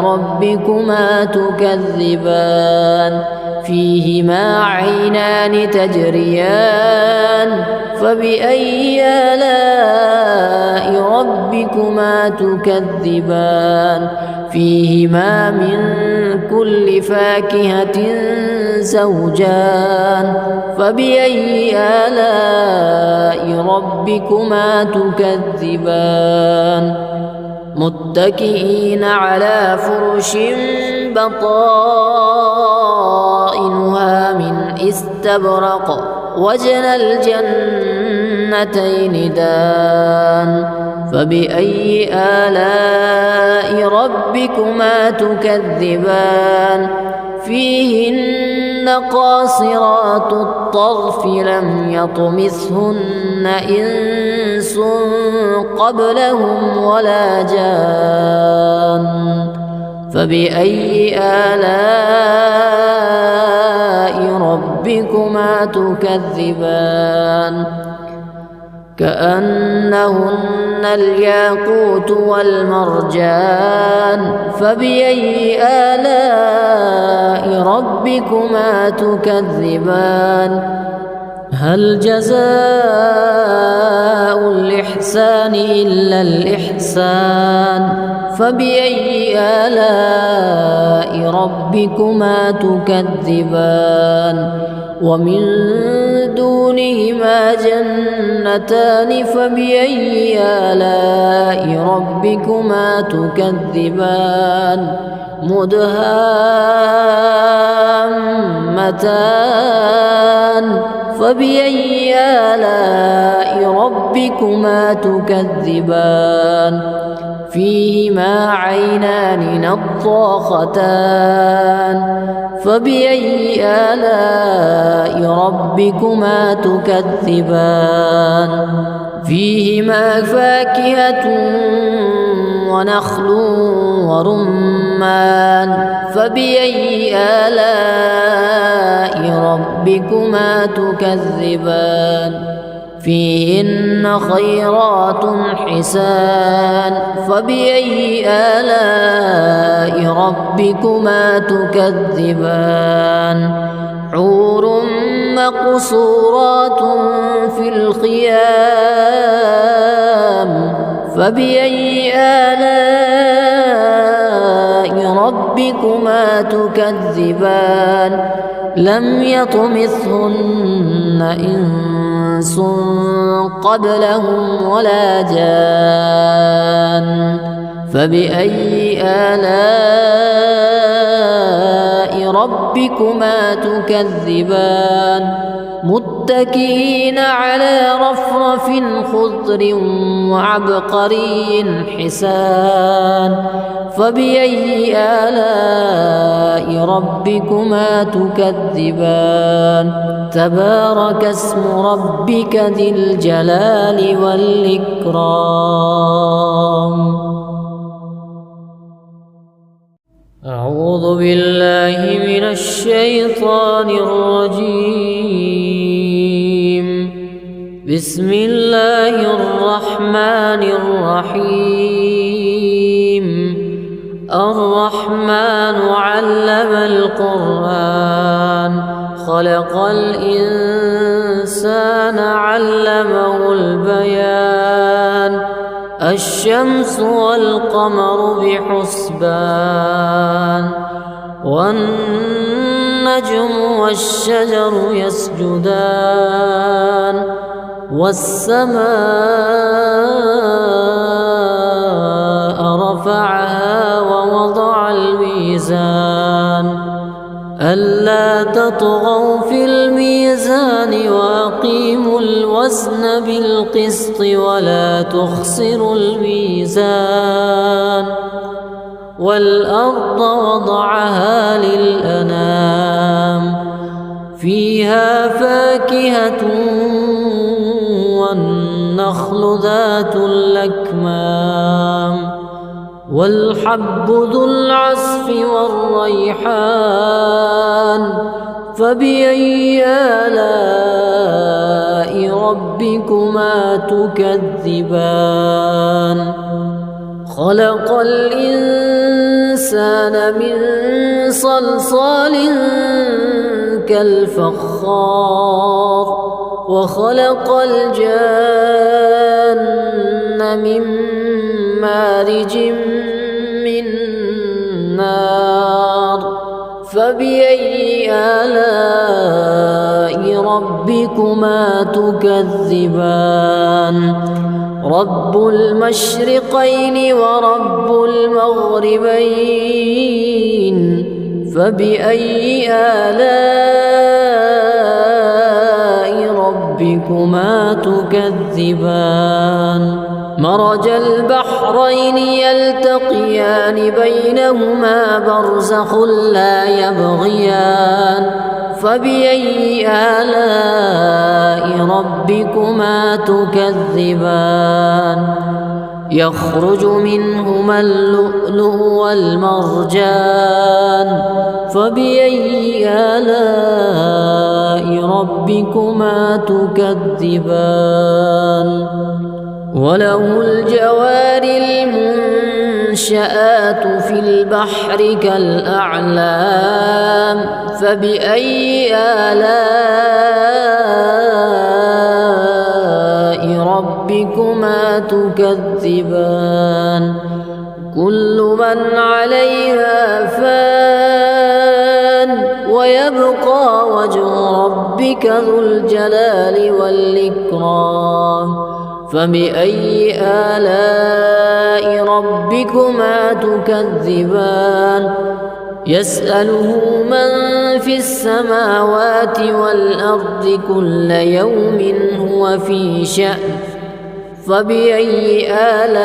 ربكما تكذبان فيهما عينان تجريان فبأي آلاء ربكما تكذبان فيهما من كل فاكهة زوجان فبأي آلاء ربكما تكذبان متكئين على فرش بطائنها من استبرق وجنى الجنتين دان فبأي آلاء ربكما تكذبان فيهن قاصرات الطرف لم يطمثهن إنس قبلهم ولا جان فبأي آلاء ربكما تكذبان كأنهن الياقوت والمرجان فبأي آلاء ربكما تكذبان هل جزاء الإحسان إلا الإحسان فبأي آلاء ربكما تكذبان ومن دونهما جنتان فبأي آلاء ربكما تكذبان مدهامتان فبأي آلاء ربكما تكذبان فيهما عينان نضاختان فبأي آلاء ربكما تكذبان فيهما فاكهة ونخل ورمان فبأي آلاء ربكما تكذبان فيهن خيرات حسان فبأي آلاء ربكما تكذبان حور مقصورات في الخيام فبأي آلاء ربكما تكذبان لم يطمثهن إنس قبلهم ولا جان فبأي آلاء ربكما تكذبان متكئين على رفرف خضر وعبقري حسان فبأي آلاء ربكما تكذبان تبارك اسم ربك ذي الجلال والإكرام أعوذ بالله من الشيطان الرجيم بسم الله الرحمن الرحيم الرحمن علم القرآن خلق الإنسان علمه البيان الشمس والقمر بحسبان والنجم والشجر يسجدان والسماء رفعها ووضع الميزان ألا تطغوا في الميزان وأقيموا الوزن بالقسط ولا تخسروا الميزان والأرض وضعها للأنام فيها فاكهة والنخل ذات الأكمام والحب ذو العصف والريحان فبأي آلاء ربكما تكذبان خلق الإنسان من صلصال كالفخار وخلق الجان من مارج من نار فبأي آلاء ربكما تكذبان رب المشرقين ورب المغربين فبأي آلاء ربكما تكذبان مرج البحرين يلتقيان بينهما برزخ لا يبغيان فبأي آلاء ربكما تكذبان يخرج منهما اللؤلؤ والمرجان فبأي آلاء ربكما تكذبان وله الجوار المنشآت في البحر كالأعلام فبأي آلاء ربكما تكذبان كل من عليها فان ويبقى وجه ربك ذو الجلال والإكرام فبأي آلاء ربكما تكذبان يسأله من في السماوات والأرض كل يوم هو في شأن فبأي آلاء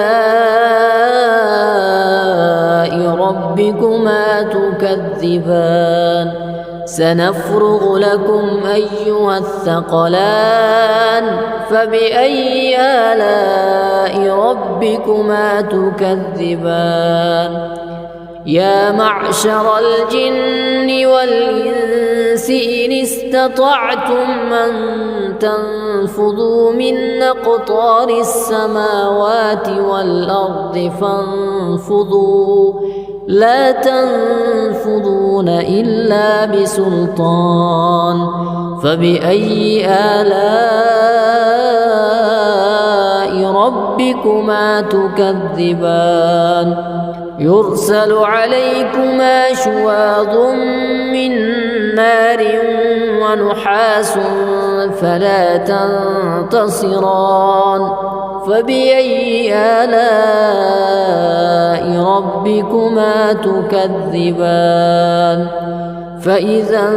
ربكما تكذبان سنفرغ لكم أيها الثقلان فبأي آلاء ربكما تكذبان يا معشر الجن والإنس إن استطعتم أن تنفذوا من أقطار السماوات والأرض فانفذوا لا تنفذون إلا بسلطان فبأي آلاء ربكما تكذبان يرسل عليكما شواظ من نار ونحاس فلا تنتصران فبأي آلاء ربكما تكذبان فإذا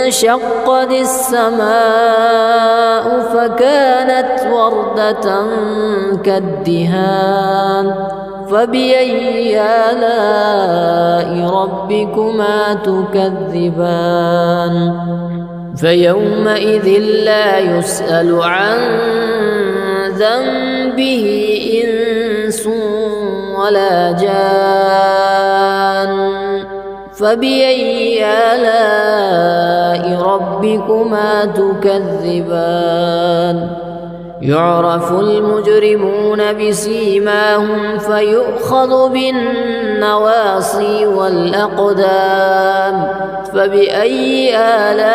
انشقت السماء فكانت وردة كالدهان فبأي آلاء ربكما تكذبان فيومئذ لا يسأل عن ذنبه إنس ولا جان فبأي آلاء ربكما تكذبان يعرف المجرمون بسيماهم فيؤخذ بالنواصي والأقدام فبأي آلاء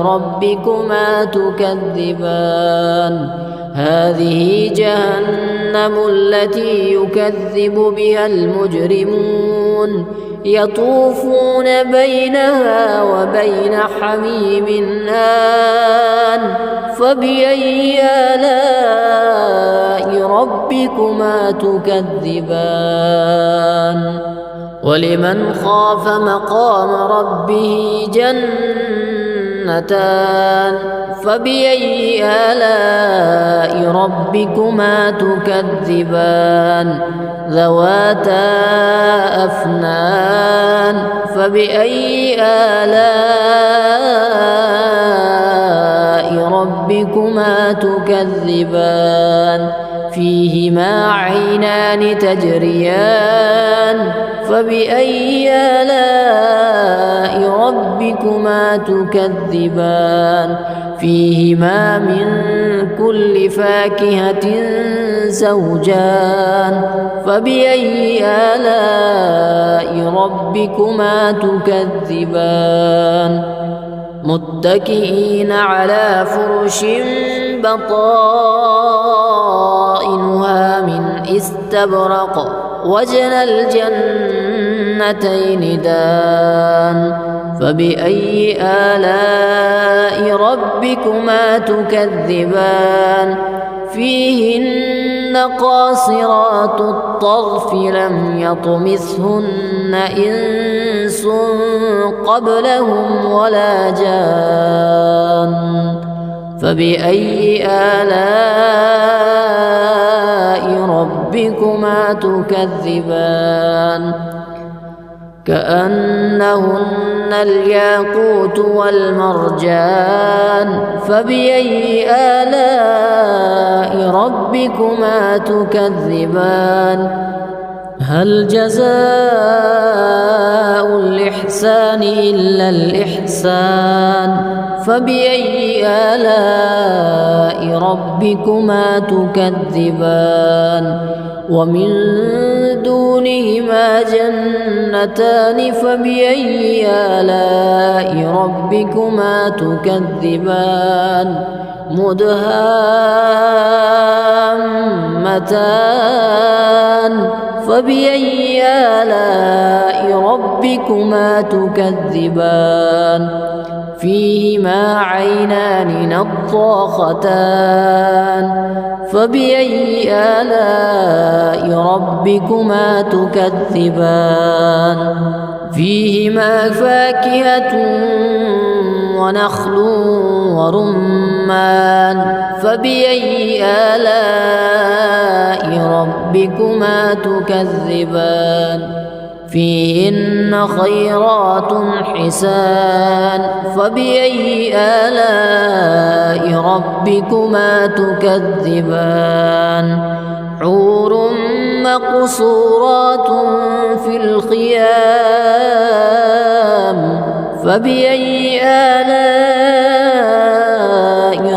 ربكما تكذبان هذه جهنم التي يكذب بها المجرمون يطوفون بينها وبين حميم آن فبأي آلاء ربكما تكذبان ولمن خاف مقام ربه جنتان فبأي آلاء ربكما تكذبان ذواتا أفنان فبأي آلاء ربكما تكذبان فيهما عينان تجريان فبأي آلاء ربكما تكذبان فيهما من كل فاكهة زوجان فبأي آلاء ربكما تكذبان متكئين على فرش بطائنها من استبرق وجنى الجنتين دان فبأي آلاء ربكما تكذبان فيهن قاصرات الطرف لم يطمثهن إنس قبلهم ولا جان فبأي آلاء ربكما تكذبان كأنهن الياقوت والمرجان فبأي آلاء ربكما تكذبان هل جزاء الإحسان إلا الإحسان فبأي آلاء ربكما تكذبان ومن دونهما جنتان فبأي آلاء ربكما تكذبان مدهامتان فبأي آلاء ربكما تكذبان فيهما عينان نضاختان فبأي آلاء ربكما تكذبان فيهما فاكهة ونخل ورمان فبأي آلاء ربكما تكذبان فيهن خيرات حسان فبأي آلاء ربكما تكذبان حور مقصورات في الخيام فبأي آلاء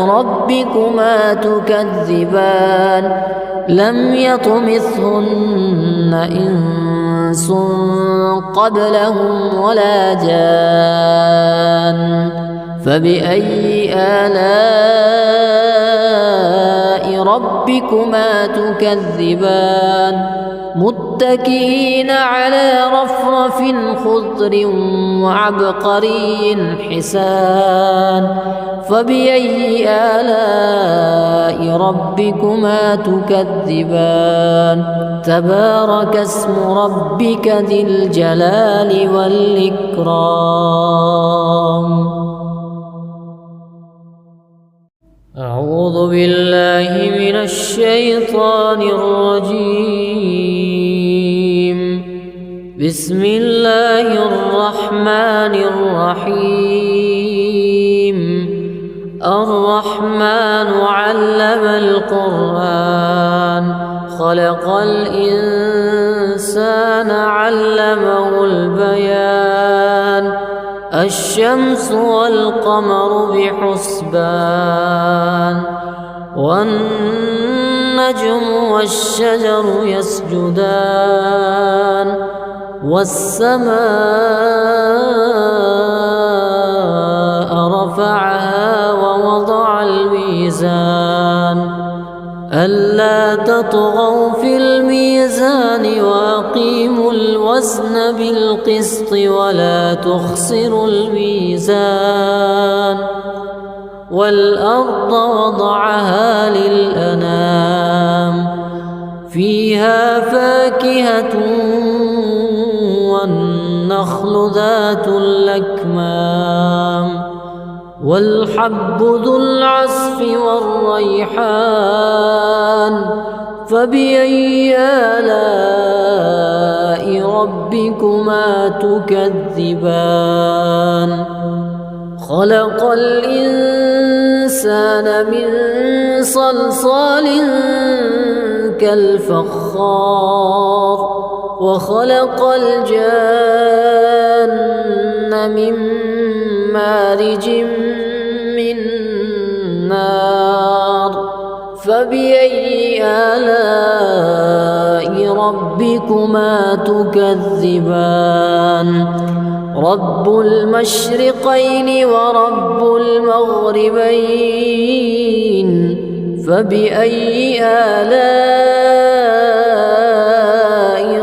ربكما تكذبان لم يطمثهن إنس قبلهم ولا جان فبأي آلاء ربكما تكذبان متكئين على رفرف خضر وعبقري حسان فبأي آلاء ربكما تكذبان تبارك اسم ربك ذي الجلال والإكرام أعوذ بالله من الشيطان الرجيم بسم الله الرحمن الرحيم الرحمن علم القرآن خلق الإنسان علمه البيان الشمس والقمر بحسبان والنجم والشجر يسجدان والسماء رفعها ووضع الميزان ألا تطغوا في الميزان وأقيموا الوزن بالقسط ولا تخسروا الميزان والأرض وضعها للأنام فيها فاكهة والنخل ذات الأكمام والحب ذو العصف والريحان فبأي آلاء ربكما تكذبان خلق الإنسان من صلصال كالفخار وخلق الجان من مارج من نار فبأي آلاء ربكما تكذبان رب المشرقين ورب المغربين فبأي آلاء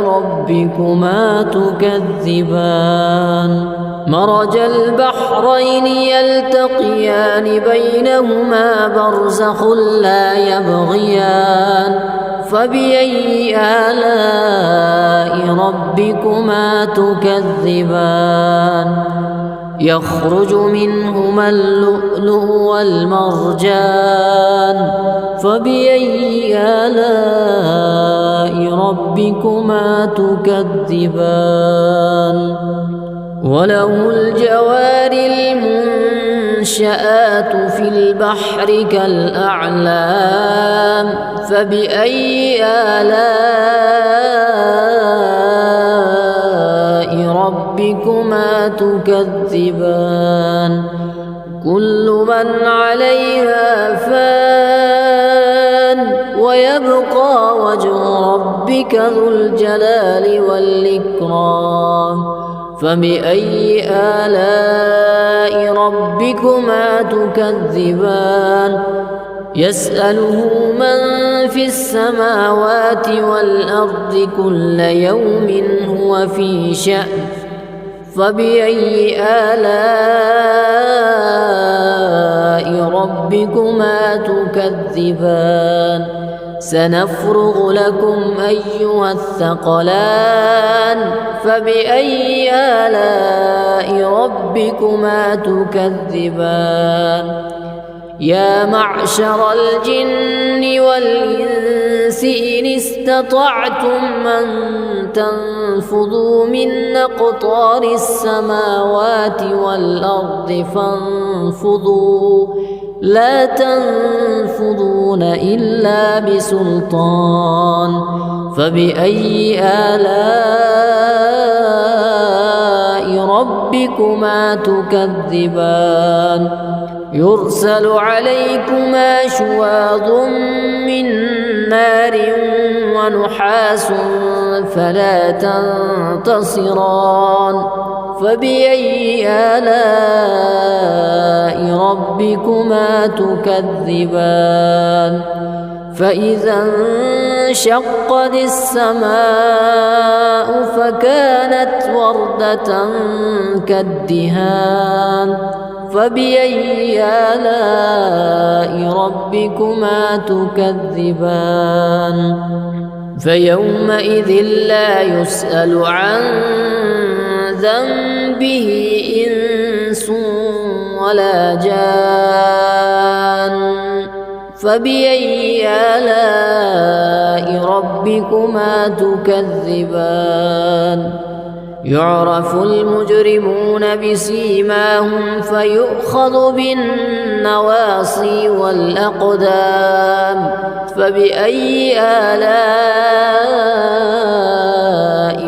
ربكما تكذبان مرج البحرين يلتقيان بينهما برزخ لا يبغيان فبأي آلاء ربكما تكذبان يخرج منهما اللؤلؤ والمرجان فبأي آلاء ربكما تكذبان وله الجوار المنشآت في البحر كالأعلام فبأي آلاء ربكما تكذبان كل من عليها فان ويبقى وجه ربك ذو الجلال والإكرام فبأي آلاء ربكما تكذبان يسأله من في السماوات والأرض كل يوم هو في شأن فبأي آلاء ربكما تكذبان سنفرغ لكم أيها الثقلان فبأي آلاء ربكما تكذبان يا معشر الجن والإنس إن استطعتم أن تنفذوا من أقطار السماوات والأرض فانفذوا لا تنفذون إلا بسلطان فبأي آلاء ربكما تكذبان يرسل عليكما شواظ من نار ونحاس فلا تنتصران فبأي آلاء ربكما تكذبان فإذا انشقت السماء فكانت وردة كالدهان فبأي آلاء ربكما تكذبان فيومئذ لا يسأل عن ذنبه إنس ولا جان فبأي آلاء ربكما تكذبان يعرف المجرمون بسيماهم فيؤخذ بالنواصي والأقدام فبأي آلاء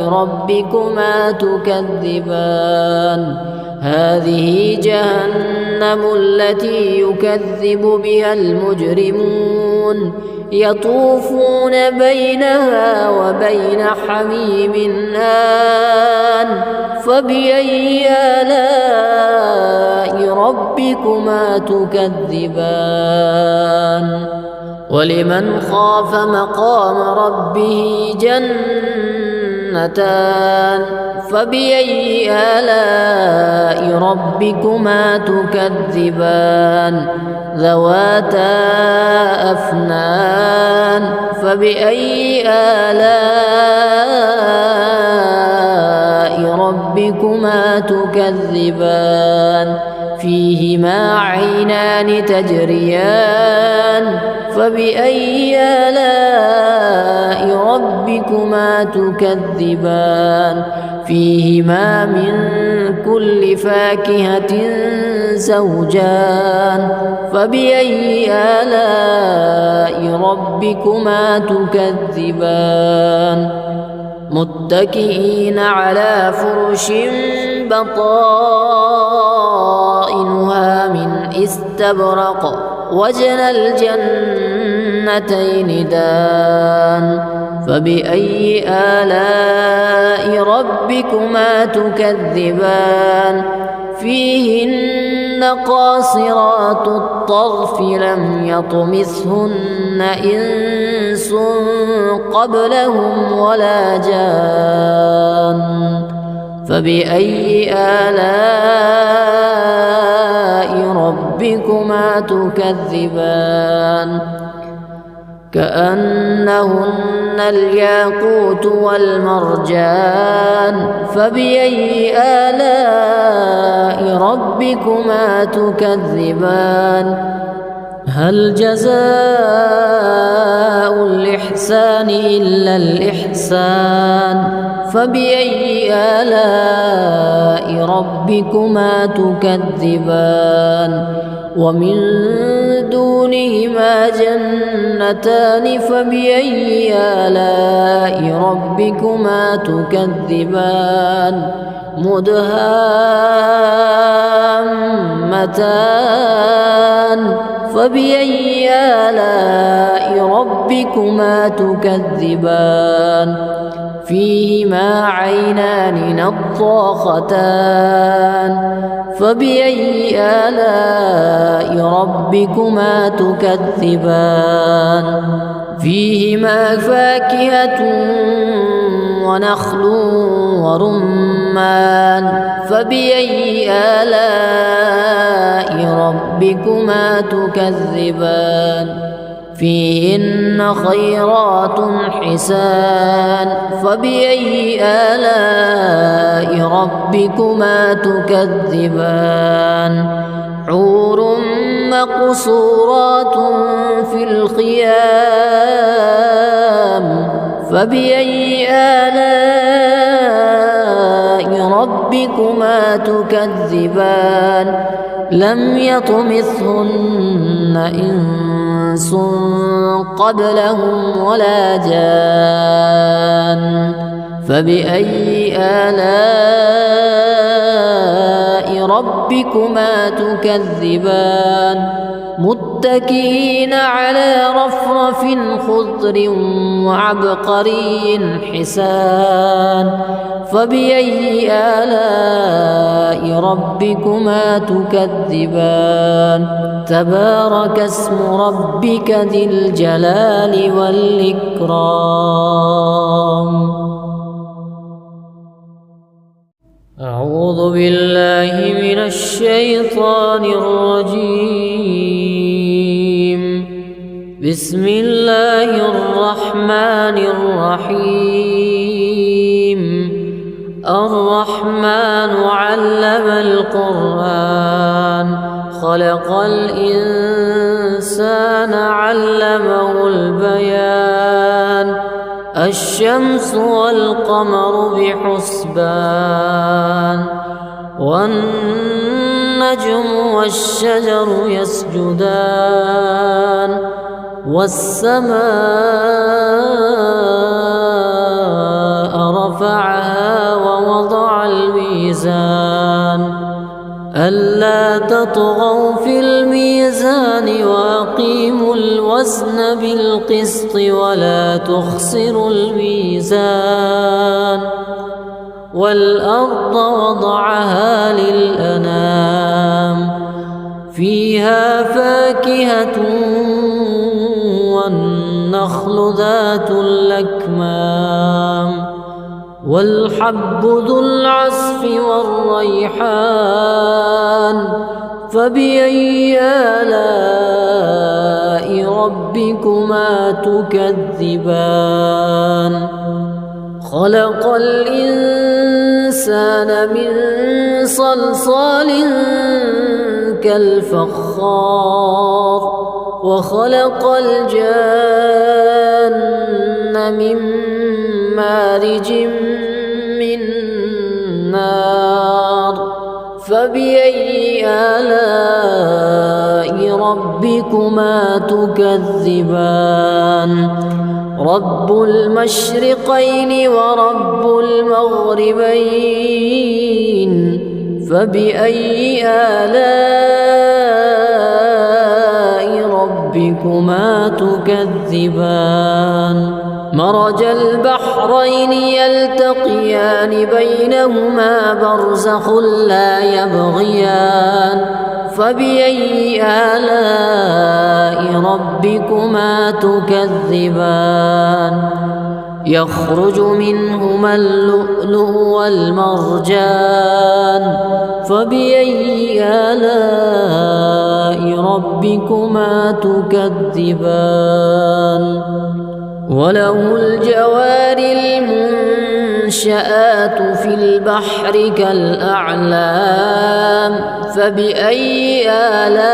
ربكما تكذبان هذه جهنم التي يكذب بها المجرمون يطوفون بينها وبين حميم آن فبأي آلاء ربكما تكذبان ولمن خاف مقام ربه جنتان فبأي آلاء ربكما تكذبان ذواتا أفنان فبأي آلاء ربكما تكذبان فيهما عينان تجريان فبأي آلاء ربكما تكذبان فيهما من كل فاكهة زوجان فبأي آلاء ربكما تكذبان متكئين على فرش بطائنها من استبرق وجنى الجنتين دان فبأي آلاء ربكما تكذبان فيهن قاصرات الطرف لم يطمثهن إنس قبلهم ولا جان فبأي آلاء ربكما تكذبان كأنهن الياقوت والمرجان فبأي آلاء ربكما تكذبان هل جزاء الإحسان إلا الإحسان فبأي آلاء ربكما تكذبان ومن دونهما جنتان فبأي آلاء ربكما تكذبان مدهامتان فبأي آلاء ربكما تكذبان فيهما عينان نضاختان فبأي آلاء ربكما تكذبان فيهما فاكهة ونخل ورمان فبأي آلاء ربكما تكذبان فيهن خيرات حسان فبأي آلاء ربكما تكذبان حور مقصورات في الخيام فبأي آلاء ربكما تكذبان لم يطمثهن إنس قبلهم ولا جان فبأي آلاء ربكما تكذبان متكئين على رفرف خضر وعبقري حسان فبأي آلاء ربكما تكذبان تبارك اسم ربك ذي الجلال والإكرام أعوذ بالله من الشيطان الرجيم بسم الله الرحمن الرحيم الرحمن علم القرآن خلق الإنسان علمه البيان الشمس والقمر بحسبان والنجم والشجر يسجدان والسماء رفعها ووضع الميزان ألا تطغوا في الميزان وأقيموا الوزن بالقسط ولا تخسروا الميزان والأرض وضعها للأنام فيها فاكهة والنخل ذات الأكمام والحب ذو العصف والريحان فبأي آلاء ربكما تكذبان خلق الإنسان من صلصال كالفخار وخلق الجان من مارج من نار فبأي آلاء ربكما تكذبان رب المشرقين ورب المغربين فبأي آلاء ربكما تكذبان مرج البحرين يلتقيان بينهما برزخ لا يبغيان فبأي آلاء ربكما تكذبان يخرج منهما اللؤلؤ والمرجان فبأي آلاء ربكما تكذبان وله الجوار المنشآت في البحر كالأعلام فبأي آلاء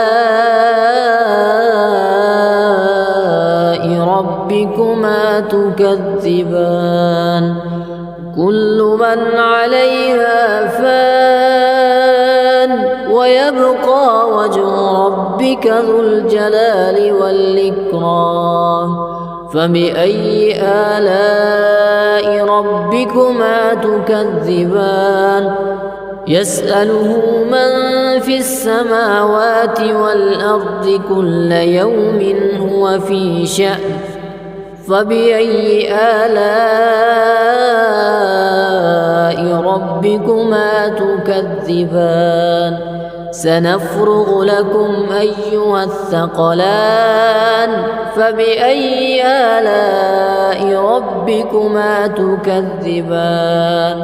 ربكما تكذبان كل من عليها فان ويبقى وجه ربك ذو الجلال والإكرام فبأي آلاء ربكما تكذبان يسأله من في السماوات والأرض كل يوم هو في شأن فبأي آلاء ربكما تكذبان سنفرغ لكم أيها الثقلان فبأي آلاء ربكما تكذبان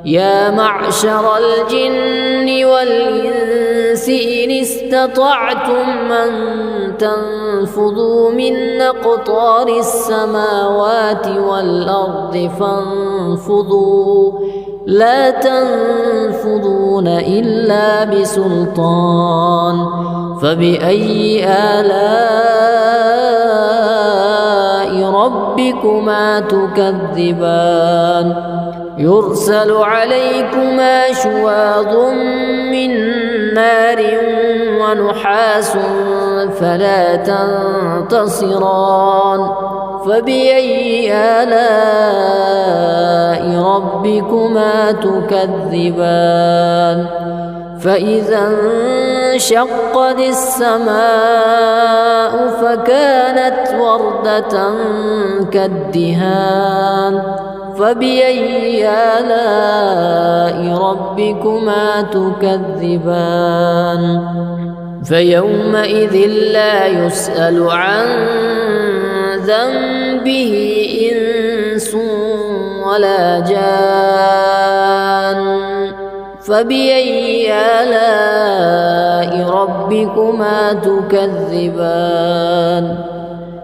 يا معشر الجن والإنس إن استطعتم أن تنفذوا من أقطار السماوات والأرض فانفذوا لا تنفذون إلا بسلطان فبأي آلاء ربكما تكذبان يرسل عليكما شواظ من نار ونحاس فلا تنتصران فبأي آلاء ربكما تكذبان فإذا انشقت السماء فكانت وردة كالدهان فبأي آلاء ربكما تكذبان فيومئذ لا يسأل عن ذنبه إنس ولا جان فبأي آلاء ربكما تكذبان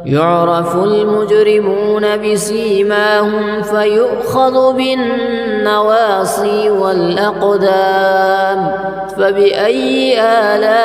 يعرف المجرمون بسيماهم فيؤخذ بالنواصي والأقدام فبأي آلاء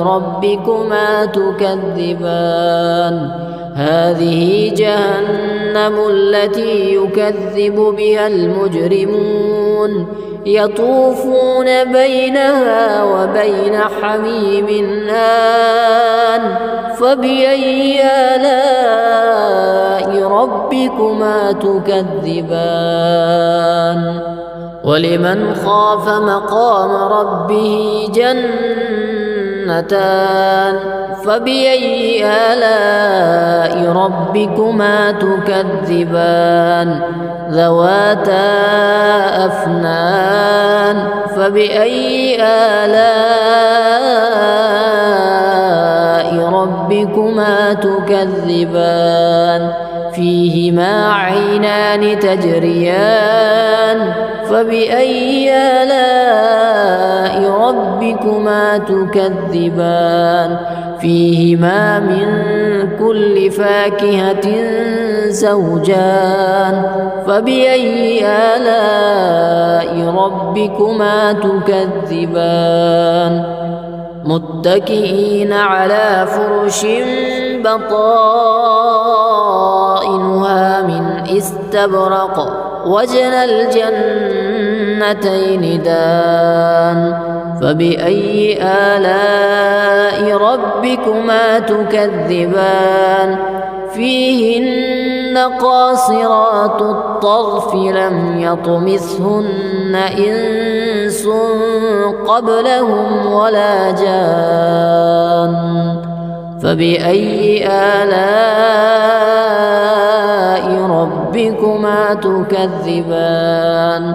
ربكما تكذبان هذه جهنم التي يكذب بها المجرمون يطوفون بينها وبين حميم آن فبأي آلاء ربكما تكذبان ولمن خاف مقام ربه جنتان فبأي آلاء ربكما تكذبان ذواتا أفنان فبأي آلاء ربكما تكذبان فيهما عينان تجريان فبأي آلاء ربكما تكذبان فيهما من كل فاكهة زوجان فبأي آلاء ربكما تكذبان متكئين على فرش بطائنها من استبرق وجنى الجنتين دان فبأي آلاء ربكما تكذبان فيهن قاصرات الطرف لم يطمثهن إنس قبلهم ولا جان فبأي آلاء ربكما تكذبان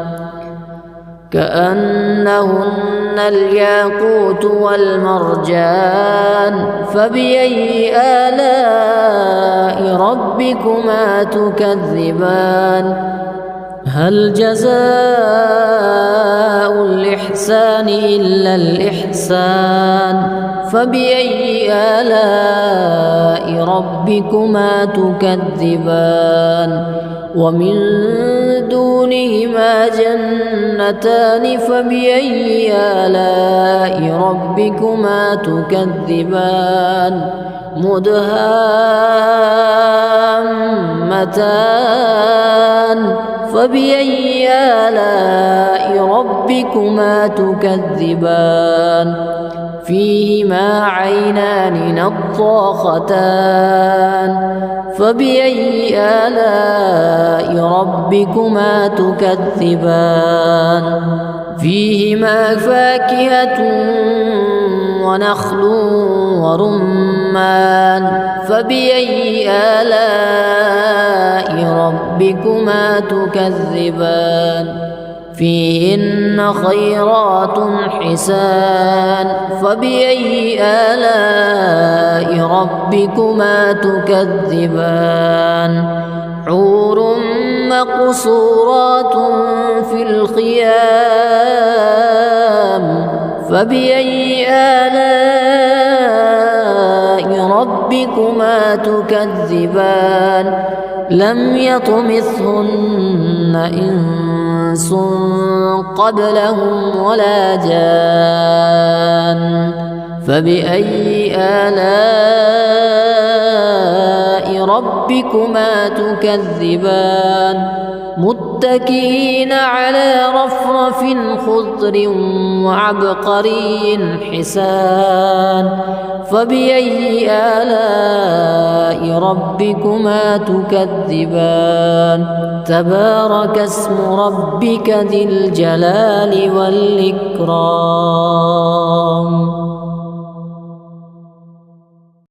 كأنهن الياقوت والمرجان فبأي آلاء ربكما تكذبان هل جزاء الإحسان إلا الإحسان فبأي آلاء ربكما تكذبان ومن دونهما جنتان فبأي آلاء ربكما تكذبان مدهامتان فبأي آلاء ربكما تكذبان فيهما عينان نضاختان فبأي آلاء ربكما تكذبان فيهما فاكهة ونخل ورمان فبأي آلاء ربكما تكذبان فيهن خيرات حسان فبأي آلاء ربكما تكذبان حور مقصورات في الخيام فبأي آلاء ربكما تكذبان لم يطمثهن إنس قبلهم ولا جان فبأي آلاء ربكما تكذبان متكئين على رفرف خضر وعبقري حسان فبأي آلاء ربكما تكذبان تبارك اسم ربك ذي الجلال والإكرام